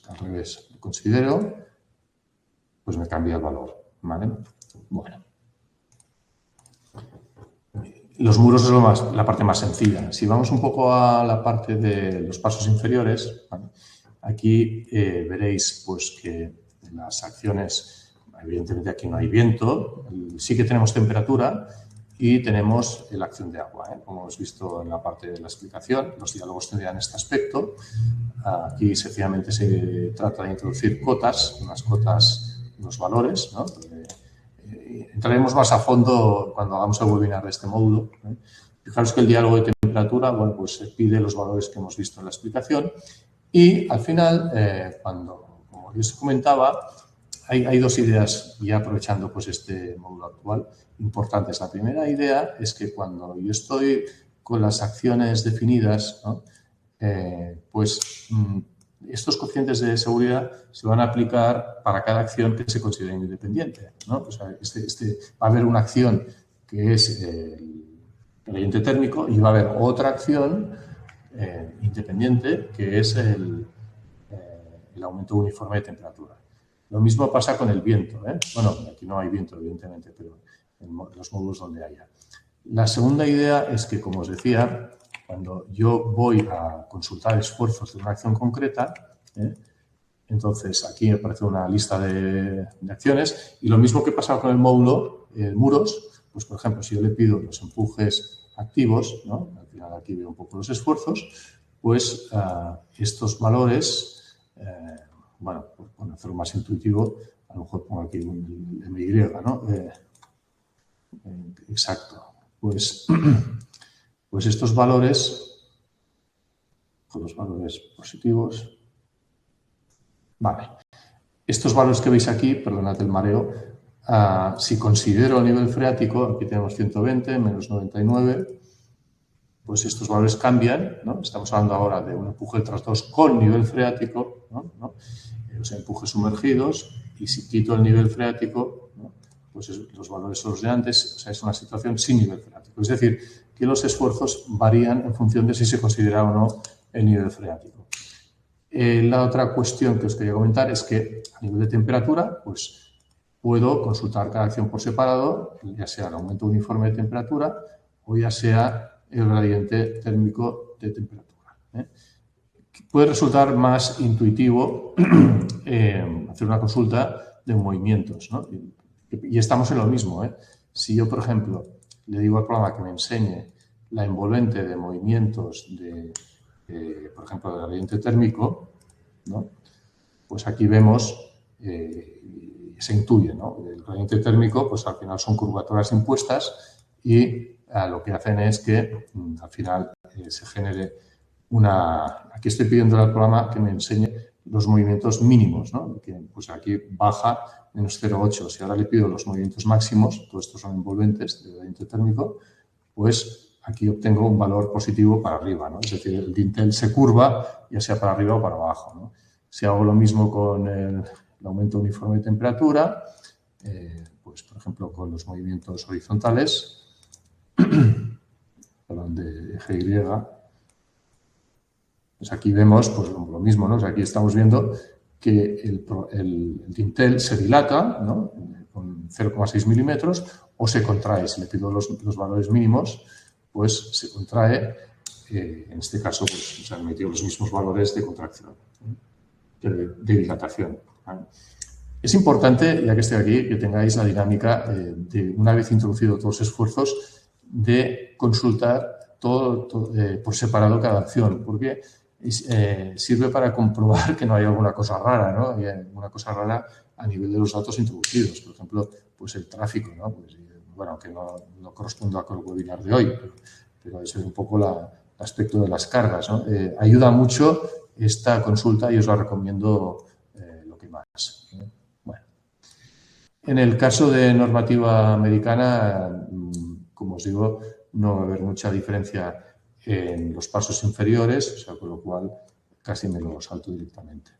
Speaker 1: al revés, lo considero, pues me cambia el valor, ¿vale? Bueno. Los muros es la parte más sencilla. Si vamos un poco a la parte de los pasos inferiores, ¿vale? Aquí veréis pues, que las acciones, evidentemente aquí no hay viento, sí que tenemos temperatura y tenemos la acción de agua, ¿eh? Como hemos visto en la parte de la explicación, los diálogos tendrían este aspecto. Aquí sencillamente se trata de introducir cotas, unos valores, ¿no? Entraremos más a fondo cuando hagamos el webinar de este módulo, ¿eh? Fijaros que el diálogo de temperatura, bueno, pues se pide los valores que hemos visto en la explicación y al final, como yo os comentaba, hay dos ideas, ya aprovechando pues este módulo actual, importantes. La primera idea es que cuando yo estoy con las acciones definidas, ¿no? Pues estos coeficientes de seguridad se van a aplicar para cada acción que se considere independiente, ¿no? O sea, va a haber una acción que es el gradiente térmico y va a haber otra acción independiente que es el aumento uniforme de temperatura. Lo mismo pasa con el viento, ¿eh? Bueno, aquí no hay viento, evidentemente, pero en los módulos donde haya. La segunda idea es que, como os decía, cuando yo voy a consultar esfuerzos de una acción concreta, entonces aquí me aparece una lista de acciones y lo mismo que pasa con el módulo muros, pues por ejemplo, si yo le pido los empujes activos, ¿no? Al final aquí veo un poco los esfuerzos, pues estos valores, bueno, por hacerlo más intuitivo, a lo mejor pongo aquí un MY, ¿no? Exacto. Pues estos valores, los valores positivos, vale. Estos valores que veis aquí, perdonad el mareo, si considero el nivel freático, aquí tenemos 120, menos 99, pues estos valores cambian, ¿no? Estamos hablando ahora de un empuje tras 2 con nivel freático, ¿no? Los empujes sumergidos, y si quito el nivel freático, ¿no? Pues los valores son los de antes, o sea, es una situación sin nivel freático. Es decir, que los esfuerzos varían en función de si se considera o no el nivel freático. La otra cuestión que os quería comentar es que a nivel de temperatura, pues puedo consultar cada acción por separado, ya sea el aumento uniforme de temperatura o ya sea el gradiente térmico de temperatura, ¿eh? Puede resultar más intuitivo hacer una consulta de movimientos, ¿no? Y estamos en lo mismo, ¿eh? Si yo, por ejemplo, le digo al programa que me enseñe la envolvente de movimientos por ejemplo, del gradiente térmico, ¿no? Pues aquí vemos, se intuye, ¿no? El gradiente térmico, pues al final son curvaturas impuestas y lo que hacen es que al final se genere Aquí estoy pidiendo al programa que me enseñe los movimientos mínimos, ¿no? Que, pues aquí baja menos 0,8. Si ahora le pido los movimientos máximos, todos estos son envolventes de gradiente térmico, pues aquí obtengo un valor positivo para arriba, ¿no? Es decir, el dintel se curva ya sea para arriba o para abajo, ¿no? Si hago lo mismo con el aumento uniforme de temperatura, pues por ejemplo con los movimientos horizontales, perdón, de eje Y, pues aquí vemos pues, lo mismo, ¿no? O sea, aquí estamos viendo que el dintel se dilata, ¿no? Con 0,6 milímetros o se contrae. Si le pido los valores mínimos, pues se contrae. En este caso, pues se han metido los mismos valores de contracción. de dilatación, ¿vale? Es importante, ya que estoy aquí, que tengáis la dinámica de, una vez introducido todos los esfuerzos, de consultar todo por separado cada acción, porque sirve para comprobar que no hay alguna cosa rara, ¿no? Hay alguna cosa rara a nivel de los datos introducidos. Por ejemplo, pues el tráfico, ¿no? Pues, bueno, que no corresponde al webinar de hoy, pero ese es un poco el aspecto de las cargas, ¿no? Ayuda mucho esta consulta y os la recomiendo lo que más. Bueno, en el caso de normativa americana, como os digo, no va a haber mucha diferencia en los pasos inferiores, o sea, con lo cual casi me lo salto directamente.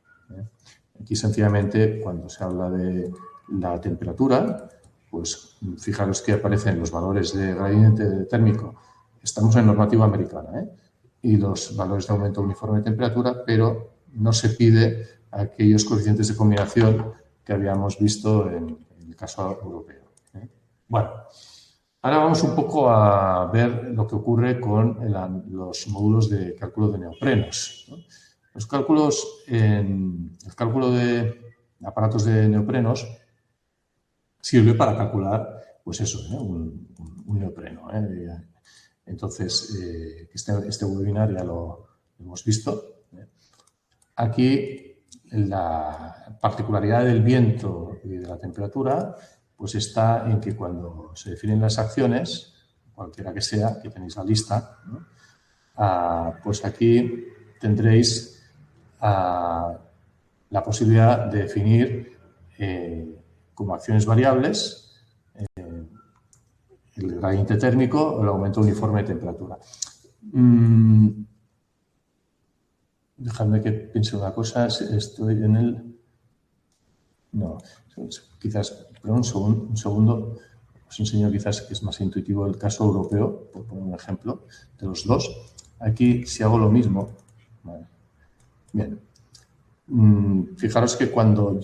Speaker 1: Aquí, sencillamente, cuando se habla de la temperatura, pues fijaros que aparecen los valores de gradiente térmico. Estamos en normativa americana, y los valores de aumento uniforme de temperatura, pero no se pide aquellos coeficientes de combinación que habíamos visto en el caso europeo. Bueno, ahora vamos un poco a ver lo que ocurre con los módulos de cálculo de neoprenos, ¿no? El cálculo de aparatos de neoprenos sirve para calcular, pues eso, un neopreno. Entonces, este webinar ya lo hemos visto. Aquí, la particularidad del viento y de la temperatura, pues está en que cuando se definen las acciones, cualquiera que sea, que tenéis la lista, ¿no? Pues aquí tendréis la posibilidad de definir como acciones variables el gradiente térmico o el aumento uniforme de temperatura. Dejadme que piense una cosa. Estoy en el... No, quizás, pero un segundo. Os enseño quizás que es más intuitivo el caso europeo, por poner un ejemplo, de los dos. Aquí, si hago lo mismo... Vale. Bien. Fijaros que cuando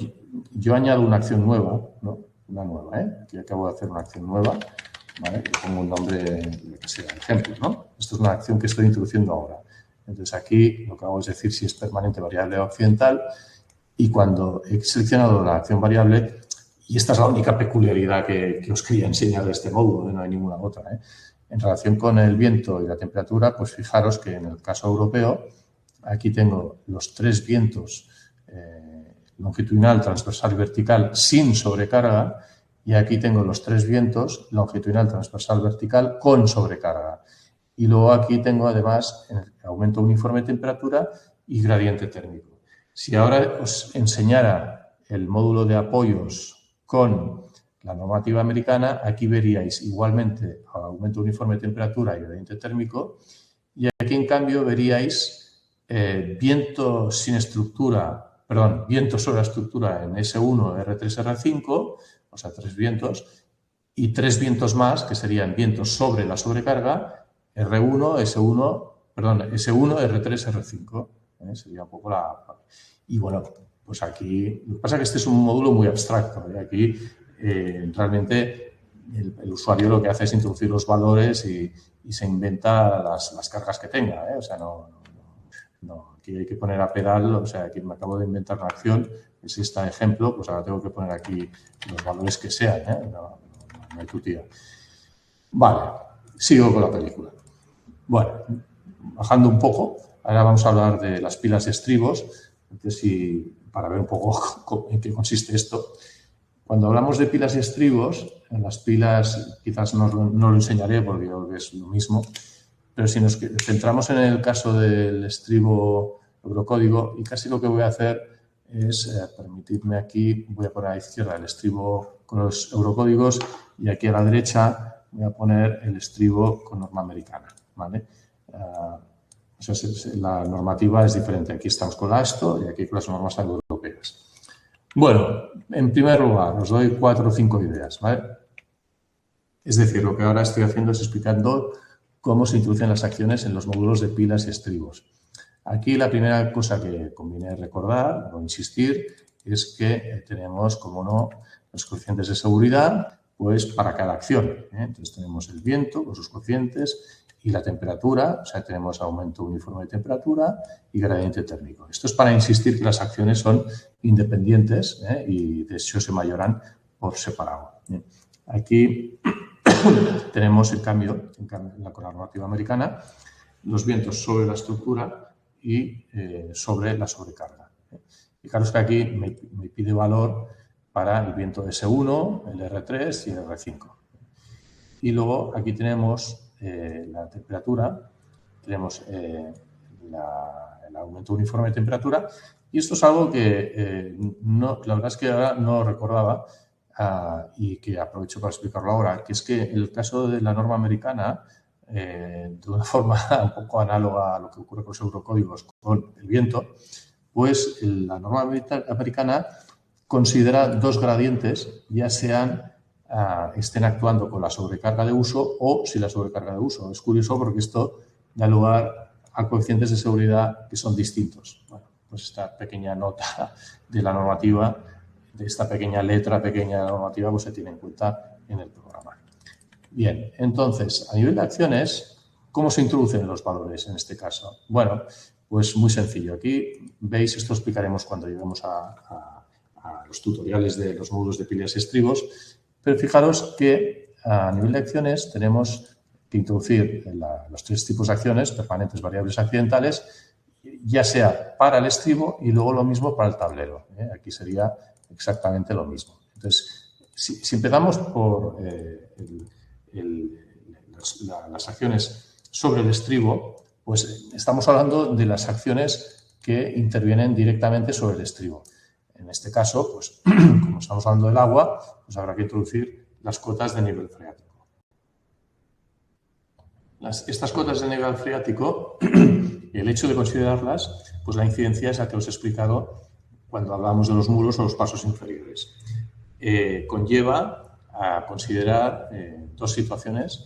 Speaker 1: yo añado una acción nueva, ¿no? Una nueva, Aquí acabo de hacer una acción nueva, ¿vale? Le pongo un nombre, que sea, ejemplo, ¿no? Esto es una acción que estoy introduciendo ahora. Entonces, aquí lo que hago es decir si es permanente, variable o accidental, y cuando he seleccionado la acción variable, y esta es la única peculiaridad que os quería enseñar de este módulo, no hay ninguna otra, en relación con el viento y la temperatura, pues fijaros que en el caso europeo, aquí tengo los tres vientos longitudinal, transversal y vertical sin sobrecarga, y aquí tengo los tres vientos longitudinal, transversal, vertical con sobrecarga. Y luego aquí tengo además el aumento uniforme de temperatura y gradiente térmico. Si ahora os enseñara el módulo de apoyos con la normativa americana, aquí veríais igualmente aumento uniforme de temperatura y gradiente térmico, y aquí en cambio veríais viento sin estructura, perdón, viento sobre la estructura en S1, R3, R5, o sea, tres vientos, y tres vientos más, que serían vientos sobre la sobrecarga, R1, S1, perdón, S1, R3, R5. Sería un poco la... Y bueno, pues aquí, lo que pasa es que este es un módulo muy abstracto, aquí realmente el usuario lo que hace es introducir los valores y se inventa las cargas que tenga, o sea, no, aquí hay que poner a pedal, o sea, aquí me acabo de inventar una acción, es este ejemplo, pues ahora tengo que poner aquí los valores que sean, no hay tutía. Vale, sigo con la película. Bueno, bajando un poco, ahora vamos a hablar de las pilas de estribos, entonces, para ver un poco en qué consiste esto. Cuando hablamos de pilas y estribos, en las pilas quizás no lo enseñaré porque creo que es lo mismo, pero si nos centramos en el caso del estribo eurocódigo, y casi lo que voy a hacer es, permitidme aquí, voy a poner a la izquierda el estribo con los eurocódigos y aquí a la derecha voy a poner el estribo con norma americana, ¿vale? O sea, la normativa es diferente. Aquí estamos con la ASTO y aquí con las normas europeas. Bueno, en primer lugar, os doy 4 o 5 ideas, ¿vale? Es decir, lo que ahora estoy haciendo es explicando cómo se introducen las acciones en los módulos de pilas y estribos. Aquí la primera cosa que conviene recordar o insistir es que tenemos, como no, los coeficientes de seguridad, pues para cada acción. Entonces tenemos el viento con sus coeficientes y la temperatura, o sea, tenemos aumento uniforme de temperatura y gradiente térmico. Esto es para insistir que las acciones son independientes y de hecho se mayoran por separado. Aquí tenemos el cambio con la normativa americana, los vientos sobre la estructura y sobre la sobrecarga. Fijaros que aquí me pide valor para el viento S1, el R3 y el R5. Y luego aquí tenemos la temperatura, tenemos el aumento uniforme de temperatura y esto es algo que la verdad es que ahora no recordaba y que aprovecho para explicarlo ahora, que es que en el caso de la norma americana, de una forma un poco análoga a lo que ocurre con los eurocódigos con el viento, pues la norma americana considera dos gradientes, ya estén actuando con la sobrecarga de uso o sin la sobrecarga de uso. Es curioso porque esto da lugar a coeficientes de seguridad que son distintos. Bueno, pues esta pequeña nota de la normativa, de esta pequeña letra pequeña de la normativa, pues se tiene en cuenta en el programa. Bien, entonces, a nivel de acciones, ¿cómo se introducen los valores en este caso? Bueno, pues muy sencillo. Aquí veis, esto explicaremos cuando lleguemos a los tutoriales de los módulos de pilas y estribos, pero fijaros que a nivel de acciones tenemos que introducir los tres tipos de acciones, permanentes, variables, accidentales, ya sea para el estribo y luego lo mismo para el tablero. Aquí sería exactamente lo mismo. Entonces, si empezamos por las acciones sobre el estribo, pues estamos hablando de las acciones que intervienen directamente sobre el estribo. En este caso, pues como estamos hablando del agua, pues habrá que introducir las cotas de nivel freático. Estas cotas de nivel freático, el hecho de considerarlas, pues la incidencia es la que os he explicado cuando hablamos de los muros o los pasos inferiores. Conlleva a considerar dos situaciones,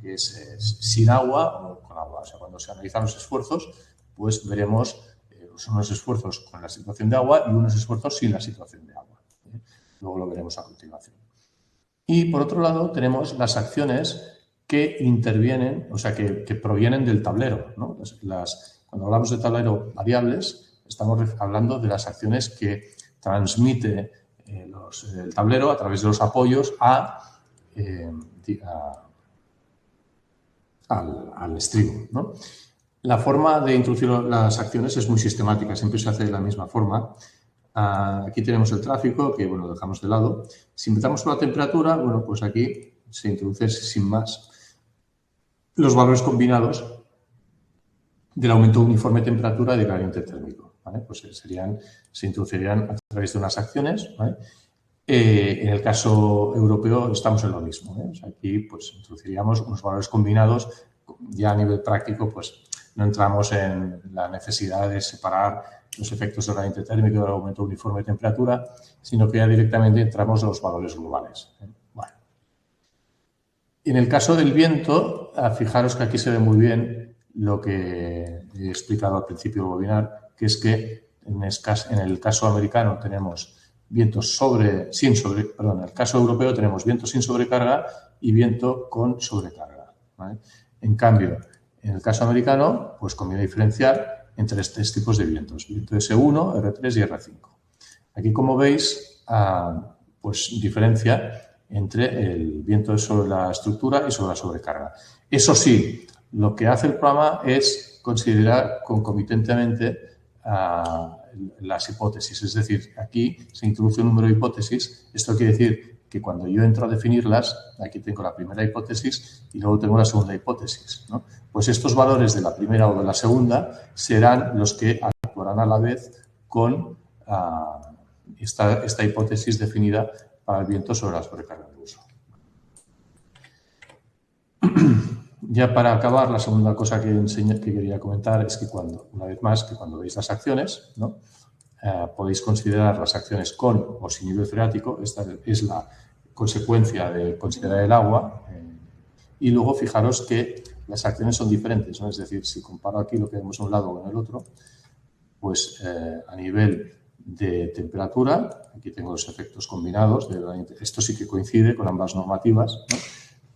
Speaker 1: que es sin agua o con agua. O sea, cuando se analizan los esfuerzos, pues veremos unos esfuerzos con la situación de agua y unos esfuerzos sin la situación de agua. Luego lo veremos a continuación. Y por otro lado tenemos las acciones que intervienen, o sea, que provienen del tablero, ¿no? Cuando hablamos de tablero variables, estamos hablando de las acciones que transmite el tablero a través de los apoyos al estribo, ¿no? La forma de introducir las acciones es muy sistemática, siempre se hace de la misma forma. Aquí tenemos el tráfico, que bueno, lo dejamos de lado. Si empezamos por la temperatura, bueno, pues aquí se introduce sin más los valores combinados del aumento uniforme de temperatura y de gradiente térmico, ¿vale? Pues se introducirían a través de unas acciones, ¿vale? En el caso europeo estamos en lo mismo, ¿eh? O sea, aquí pues introduciríamos unos valores combinados. Ya a nivel práctico, pues no entramos en la necesidad de separar los efectos del gradiente térmico y del aumento uniforme de temperatura, sino que ya directamente entramos en los valores globales. Bueno. En el caso del viento, fijaros que aquí se ve muy bien lo que he explicado al principio del webinar, que es que en el caso americano tenemos vientos en el caso europeo tenemos viento sin sobrecarga y viento con sobrecarga, ¿vale? En cambio, en el caso americano, pues conviene diferenciar entre tres tipos de vientos, viento S1, R3 y R5. Aquí, como veis, pues diferencia entre el viento sobre la estructura y sobre la sobrecarga. Eso sí, lo que hace el programa es considerar concomitantemente las hipótesis. Es decir, aquí se introduce un número de hipótesis. Esto quiere decir que cuando yo entro a definirlas, aquí tengo la primera hipótesis y luego tengo la segunda hipótesis, ¿no? Pues estos valores de la primera o de la segunda serán los que actuarán a la vez con esta hipótesis definida para el viento sobre la sobrecarga de uso. Ya para acabar, la segunda cosa que quería comentar es que una vez más, cuando veis las acciones, ¿no? Podéis considerar las acciones con o sin nivel freático. Esta es la consecuencia de considerar el agua. Y luego fijaros que las acciones son diferentes, ¿no? Es decir, si comparo aquí lo que vemos a un lado con el otro, pues a nivel de temperatura, aquí tengo los efectos combinados. Esto sí que coincide con ambas normativas, ¿no?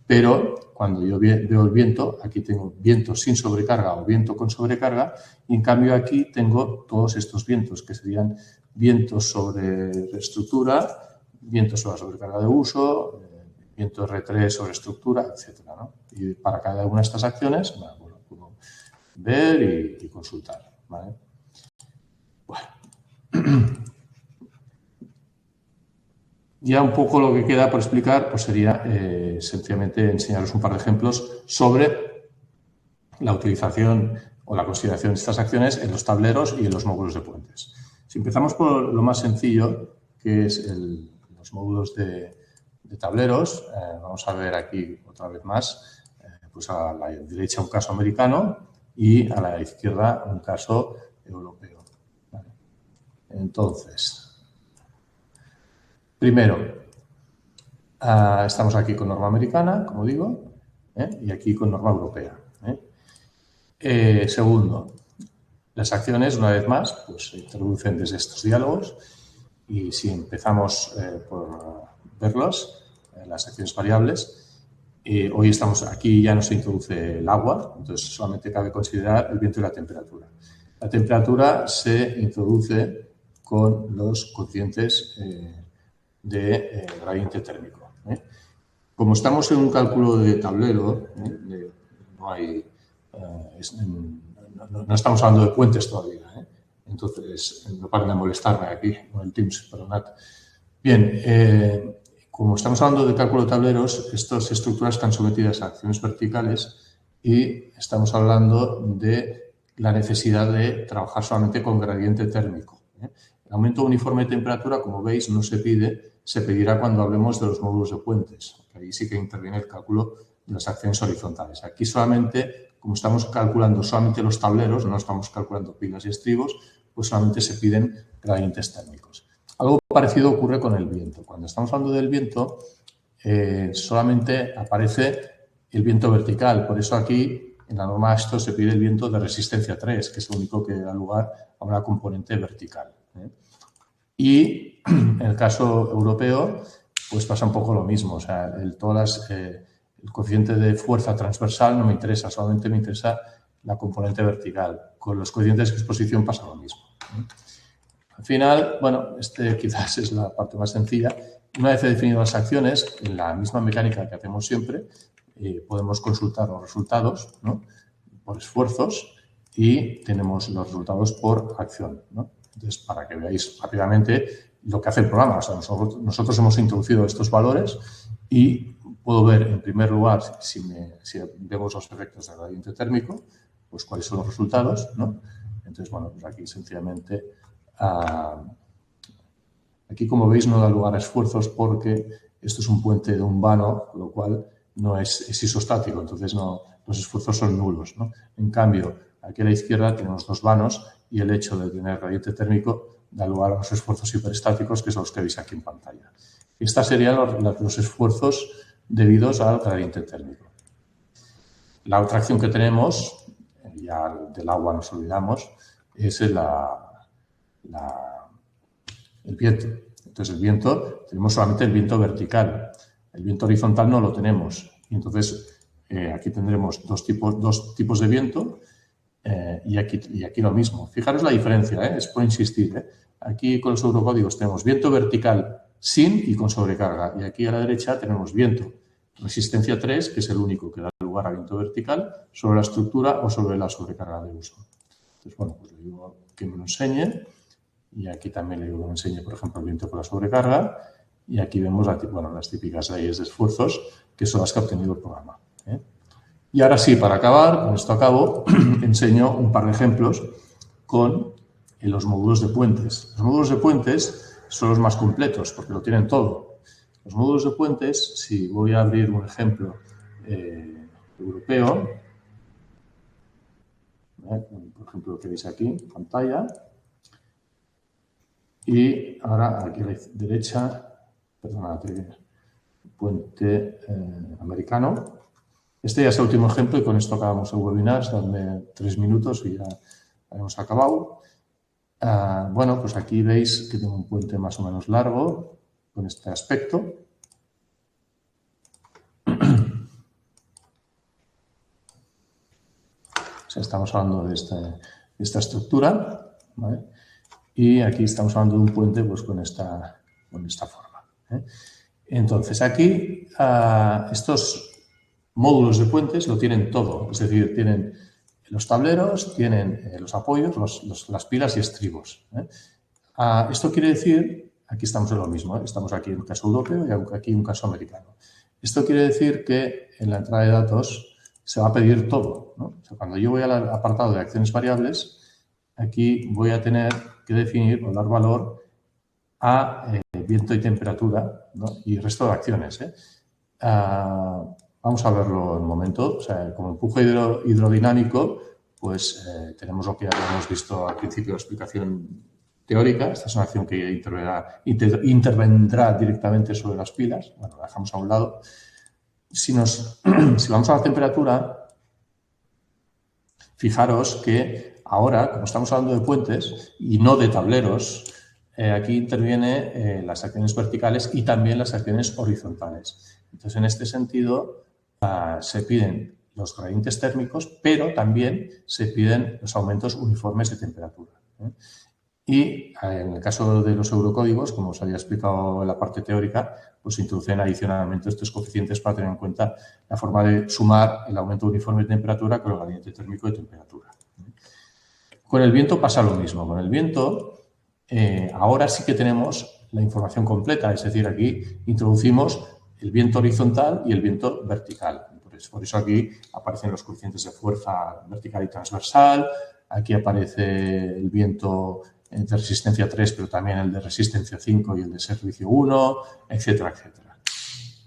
Speaker 1: Pero cuando yo veo el viento, aquí tengo viento sin sobrecarga o viento con sobrecarga, y en cambio aquí tengo todos estos vientos, que serían vientos sobre estructura, vientos sobre la sobrecarga de uso, viento R3 sobre estructura, etcétera, ¿no? Y para cada una de estas acciones, bueno, pues lo puedo ver y consultar, ¿vale? Bueno. Ya un poco lo que queda por explicar pues sería sencillamente enseñaros un par de ejemplos sobre la utilización o la consideración de estas acciones en los tableros y en los módulos de puentes. Si empezamos por lo más sencillo, que es los módulos de tableros, vamos a ver aquí otra vez más, pues a la derecha un caso americano y a la izquierda un caso europeo. ¿Vale? Entonces, primero, estamos aquí con norma americana, como digo, y aquí con norma europea. Segundo, las acciones, una vez más, pues se introducen desde estos diálogos y si empezamos por verlos, las acciones variables, hoy estamos aquí, ya no se introduce el agua, entonces solamente cabe considerar el viento y la temperatura. La temperatura se introduce con los cocientes de gradiente térmico. Como estamos en un cálculo de tablero, no estamos hablando de puentes todavía, entonces no paren de molestarme aquí con el Teams, perdonad. Bien, como estamos hablando de cálculo de tableros, estas estructuras están sometidas a acciones verticales y estamos hablando de la necesidad de trabajar solamente con gradiente térmico. El aumento uniforme de temperatura, como veis, no se pide, se pedirá cuando hablemos de los módulos de puentes. Ahí sí que interviene el cálculo de las acciones horizontales. Aquí solamente, como estamos calculando solamente los tableros, no estamos calculando pilas y estribos, pues solamente se piden gradientes térmicos. Algo parecido ocurre con el viento. Cuando estamos hablando del viento, solamente aparece el viento vertical. Por eso aquí, en la norma ASTO, se pide el viento de resistencia 3, que es el único que da lugar a una componente vertical. Y en el caso europeo, pues pasa un poco lo mismo. O sea, el coeficiente de fuerza transversal no me interesa, solamente me interesa la componente vertical. Con los coeficientes de exposición pasa lo mismo. Al final, bueno, quizás es la parte más sencilla. Una vez definido las acciones, en la misma mecánica que hacemos siempre, podemos consultar los resultados, ¿no?, por esfuerzos y tenemos los resultados por acción, ¿no? Entonces, para que veáis rápidamente lo que hace el programa. O sea, nosotros hemos introducido estos valores y puedo ver, en primer lugar, si vemos los efectos del gradiente térmico, pues cuáles son los resultados, ¿no? Entonces, bueno, pues aquí sencillamente, aquí como veis no da lugar a esfuerzos porque esto es un puente de un vano, con lo cual no es isostático, entonces los esfuerzos son nulos, ¿no? En cambio, aquí a la izquierda tenemos dos vanos y el hecho de tener gradiente térmico da lugar a los esfuerzos hiperestáticos, que son los que veis aquí en pantalla. Estos serían los esfuerzos debidos al gradiente térmico. La otra acción que tenemos, ya del agua nos olvidamos, es el viento. Entonces, el viento, tenemos solamente el viento vertical. El viento horizontal no lo tenemos. Y entonces, aquí tendremos dos tipos de viento y aquí lo mismo. Fijaros la diferencia, es por insistir. Aquí con los eurocódigos tenemos viento vertical sin y con sobrecarga. Y aquí a la derecha tenemos viento resistencia 3, que es el único que da lugar a viento vertical, sobre la estructura o sobre la sobrecarga de uso. Entonces, bueno, pues le digo que me lo enseñe. Y aquí también le digo que me enseñe, por ejemplo, el viento por la sobrecarga. Y aquí vemos las típicas leyes de esfuerzos, que son las que ha obtenido el programa. Y ahora sí, para acabar, con esto acabo, enseño un par de ejemplos con los módulos de puentes. Los módulos de puentes son los más completos porque lo tienen todo. Los módulos de puentes, si voy a abrir un ejemplo europeo, por ejemplo, lo que veis aquí en pantalla, y ahora aquí a la derecha, perdonad, puente americano. Este ya es el último ejemplo y con esto acabamos el webinar. Dadme 3 minutos y ya hemos acabado. Bueno, pues aquí veis que tengo un puente más o menos largo con este aspecto. sea, estamos hablando de esta estructura, ¿vale? Y aquí estamos hablando de un puente pues, con esta forma, ¿eh? Entonces, aquí estos módulos de puentes lo tienen todo, es decir, tienen los tableros, tienen los apoyos, las pilas y estribos, ¿eh? Esto quiere decir, aquí estamos en lo mismo, ¿eh? Estamos aquí en un caso europeo y aquí en un caso americano. Esto quiere decir que en la entrada de datos se va a pedir todo, ¿no? O sea, cuando yo voy al apartado de acciones variables, aquí voy a tener que definir o dar valor a viento y temperatura, ¿no? Y el resto de acciones, ¿eh? Vamos a verlo en un momento. O sea, como empuje hidrodinámico, pues tenemos lo que ya habíamos visto al principio de la explicación teórica. Esta es una acción que intervendrá directamente sobre las pilas. Bueno, la dejamos a un lado. Si vamos a la temperatura, fijaros que ahora, como estamos hablando de puentes y no de tableros, aquí intervienen las acciones verticales y también las acciones horizontales. Entonces, en este sentido, se piden los gradientes térmicos, pero también se piden los aumentos uniformes de temperatura, ¿eh? Y en el caso de los eurocódigos, como os había explicado en la parte teórica, pues se introducen adicionalmente estos coeficientes para tener en cuenta la forma de sumar el aumento uniforme de temperatura con el gradiente térmico de temperatura. Con el viento pasa lo mismo. Con el viento, ahora sí que tenemos la información completa, es decir, aquí introducimos el viento horizontal y el viento vertical. Por eso aquí aparecen los coeficientes de fuerza vertical y transversal, aquí aparece el viento de resistencia 3, pero también el de resistencia 5 y el de servicio 1, etcétera, etcétera.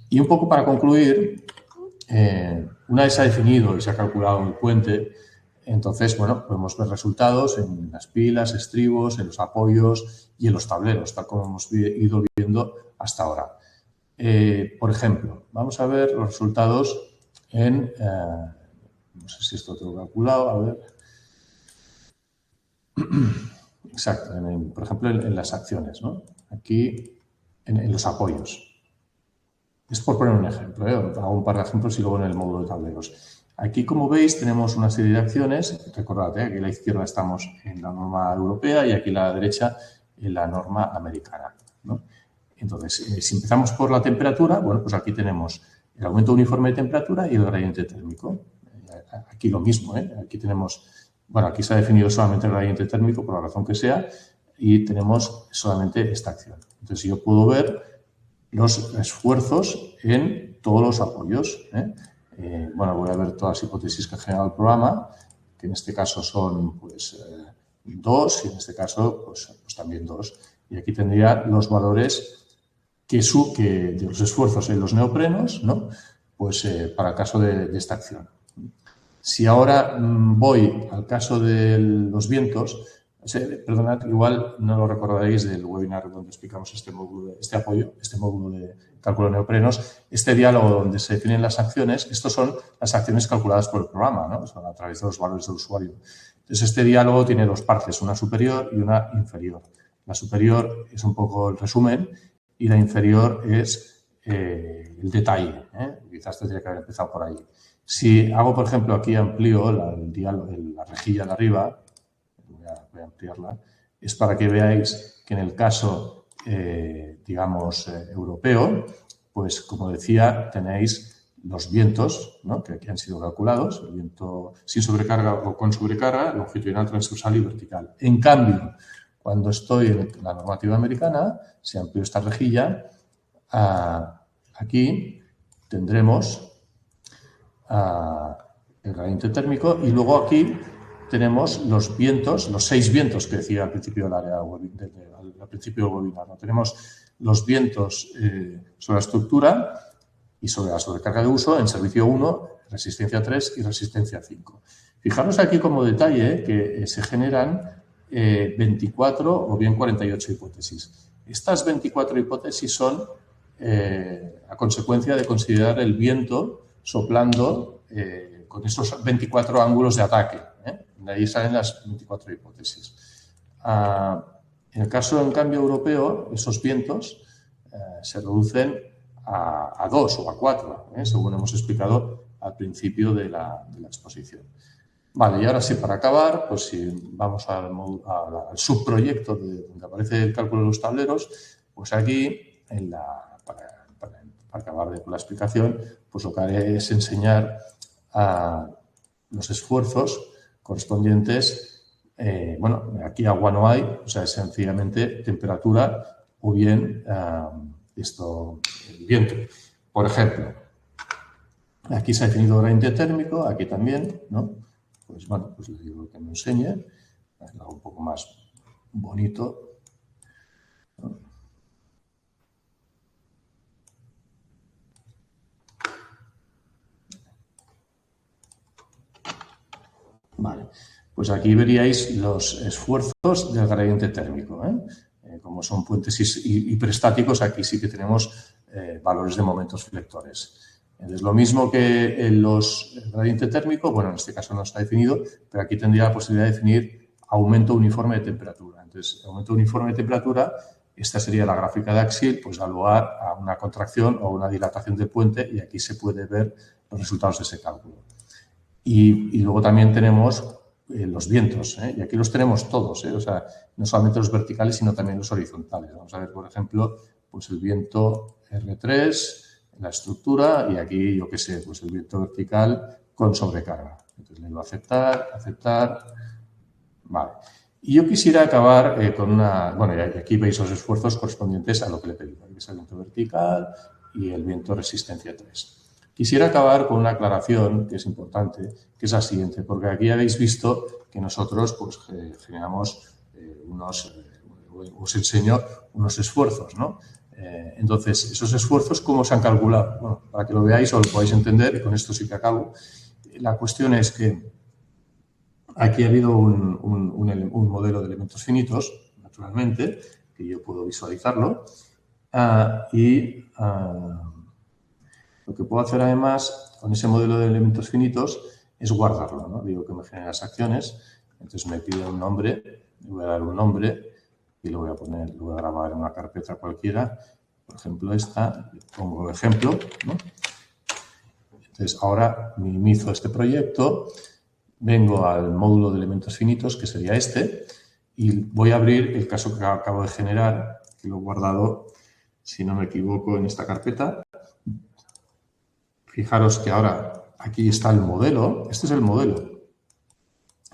Speaker 1: Y un poco para concluir, una vez se ha definido y se ha calculado el puente, entonces, bueno, podemos ver resultados en las pilas, estribos, en los apoyos y en los tableros, tal como hemos ido viendo hasta ahora. Por ejemplo, vamos a ver los resultados en, no sé si esto lo tengo calculado, a ver. Exacto, por ejemplo, en las acciones, ¿no? Aquí, en los apoyos. Es por poner un ejemplo, ¿eh? Hago un par de ejemplos y luego en el módulo de tableros. Aquí, como veis, tenemos una serie de acciones. Recordad, aquí a la izquierda estamos en la norma europea y aquí a la derecha en la norma americana, ¿no? Entonces, si empezamos por la temperatura, bueno, pues aquí tenemos el aumento uniforme de temperatura y el gradiente térmico. Aquí lo mismo, ¿eh? Aquí tenemos, bueno, aquí se ha definido solamente el gradiente térmico por la razón que sea y tenemos solamente esta acción. Entonces, yo puedo ver los esfuerzos en todos los apoyos, ¿eh? Bueno, voy a ver todas las hipótesis que ha generado el programa, que en este caso son, pues, 2 y en este caso, pues también 2. Y aquí tendría los valores que de los esfuerzos en los neoprenos, ¿no? Pues para el caso de esta acción. Si ahora voy al caso de los vientos, perdonad, igual no lo recordaréis del webinar donde explicamos este módulo de cálculo de neoprenos, este diálogo donde se definen las acciones, estos son las acciones calculadas por el programa, ¿no? Son a través de los valores del usuario. Entonces, este diálogo tiene dos partes, una superior y una inferior. La superior es un poco el resumen y la inferior es el detalle, ¿eh? Quizás tendría que haber empezado por ahí. Si hago, por ejemplo, aquí amplío la rejilla de arriba, voy a ampliarla, es para que veáis que en el caso, digamos, europeo, pues, como decía, tenéis los vientos, ¿no? Que aquí han sido calculados, el viento sin sobrecarga o con sobrecarga, longitudinal, transversal y vertical. En cambio, cuando estoy en la normativa americana, si amplío esta rejilla, aquí tendremos el gradiente térmico y luego aquí tenemos los vientos, los 6 vientos que decía al principio del área, al principio del webinar, ¿no? Tenemos los vientos sobre la estructura y sobre la sobrecarga de uso en servicio 1, resistencia 3 y resistencia 5. Fijaros aquí como detalle que se generan 24 o bien 48 hipótesis. Estas 24 hipótesis son a consecuencia de considerar el viento soplando con esos 24 ángulos de ataque, ¿eh? De ahí salen las 24 hipótesis. En el caso, en cambio, europeo, esos vientos se reducen a 2 o a 4, según hemos explicado al principio de la exposición. Vale, y ahora sí, para acabar, pues si vamos al subproyecto donde aparece el cálculo de los tableros, pues aquí, para acabar con la explicación, pues lo que haré es enseñar los esfuerzos correspondientes. Bueno, aquí agua no hay, o sea, es sencillamente temperatura o bien el viento. Por ejemplo, aquí se ha definido gradiente térmico, aquí también, ¿no? Pues bueno, pues le digo que me enseñe, lo hago un poco más bonito. Vale, pues aquí veríais los esfuerzos del gradiente térmico. Como son puentes hiperestáticos, aquí sí que tenemos valores de momentos flectores. Entonces, lo mismo que en el gradiente térmico, bueno, en este caso no está definido, pero aquí tendría la posibilidad de definir aumento uniforme de temperatura. Entonces, aumento uniforme de temperatura, esta sería la gráfica de Axill, pues da lugar a una contracción o una dilatación del puente y aquí se puede ver los resultados de ese cálculo. Y luego también tenemos los vientos, y aquí los tenemos todos, o sea, no solamente los verticales, sino también los horizontales. Vamos a ver, por ejemplo, pues el viento R3, la estructura, y aquí, yo qué sé, pues el viento vertical con sobrecarga. Entonces le digo aceptar, aceptar. Vale. Y yo quisiera acabar con una... Bueno, y aquí veis los esfuerzos correspondientes a lo que le he pedido. Aquí es el viento vertical y el viento resistencia 3. Quisiera acabar con una aclaración que es importante, que es la siguiente, porque aquí habéis visto que nosotros pues, generamos os enseño unos esfuerzos, ¿no? Entonces, esos esfuerzos, ¿cómo se han calculado? Bueno, para que lo veáis o lo podáis entender, y con esto sí que acabo. La cuestión es que aquí ha habido un modelo de elementos finitos, naturalmente, que yo puedo visualizarlo, lo que puedo hacer además con ese modelo de elementos finitos es guardarlo, ¿no? Digo que me genera las acciones, entonces me pide un nombre, le voy a dar un nombre y lo voy a grabar en una carpeta cualquiera, por ejemplo esta, le pongo ejemplo, ¿no? Entonces ahora minimizo este proyecto, vengo al módulo de elementos finitos, que sería este, y voy a abrir el caso que acabo de generar, que lo he guardado, si no me equivoco, en esta carpeta. Fijaros que ahora aquí está el modelo, este es el modelo.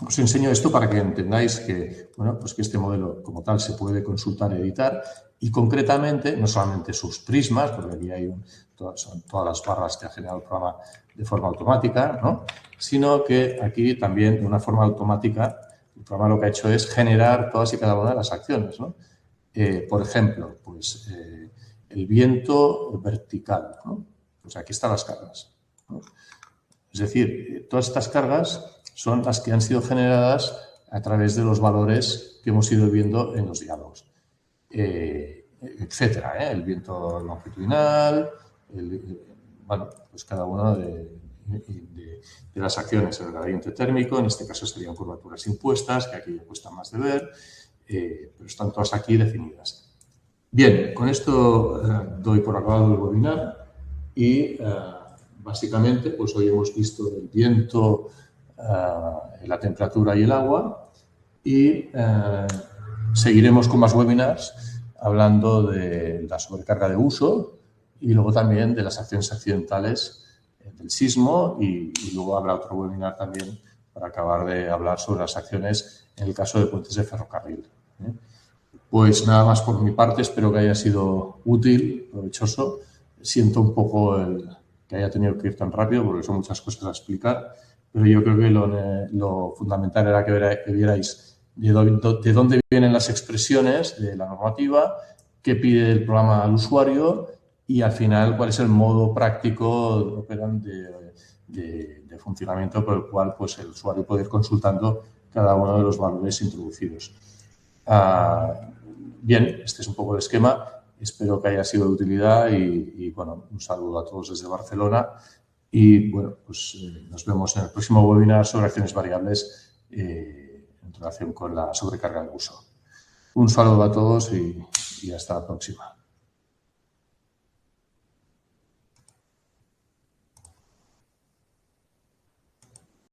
Speaker 1: Os enseño esto para que entendáis que, bueno, pues que este modelo como tal se puede consultar, editar y concretamente no solamente sus prismas, porque aquí hay son todas las barras que ha generado el programa de forma automática, ¿no? Sino que aquí también de una forma automática el programa lo que ha hecho es generar todas y cada una de las acciones, ¿no? Por ejemplo, pues el viento vertical, ¿no? Pues aquí están las cargas, ¿no? Es decir, todas estas cargas son las que han sido generadas a través de los valores que hemos ido viendo en los diálogos, etcétera. El viento longitudinal, bueno, pues cada una de las acciones, el gradiente térmico, en este caso serían curvaturas impuestas, que aquí ya cuesta más de ver, pero están todas aquí definidas. Bien, con esto doy por acabado el webinar y básicamente pues hoy hemos visto el viento, la temperatura y el agua y seguiremos con más webinars hablando de la sobrecarga de uso y luego también de las acciones accidentales del sismo y luego habrá otro webinar también para acabar de hablar sobre las acciones en el caso de puentes de ferrocarril. Pues nada más por mi parte, espero que haya sido útil, provechoso. Siento un poco que haya tenido que ir tan rápido porque son muchas cosas a explicar, pero yo creo que lo fundamental era que vierais de dónde vienen las expresiones de la normativa, qué pide el programa al usuario y al final cuál es el modo práctico de funcionamiento por el cual pues, el usuario puede ir consultando cada uno de los valores introducidos. Bien, este es un poco el esquema. Espero que haya sido de utilidad y bueno, un saludo a todos desde Barcelona y bueno, pues nos vemos en el próximo webinar sobre acciones variables en relación con la sobrecarga de uso. Un saludo a todos y hasta la próxima.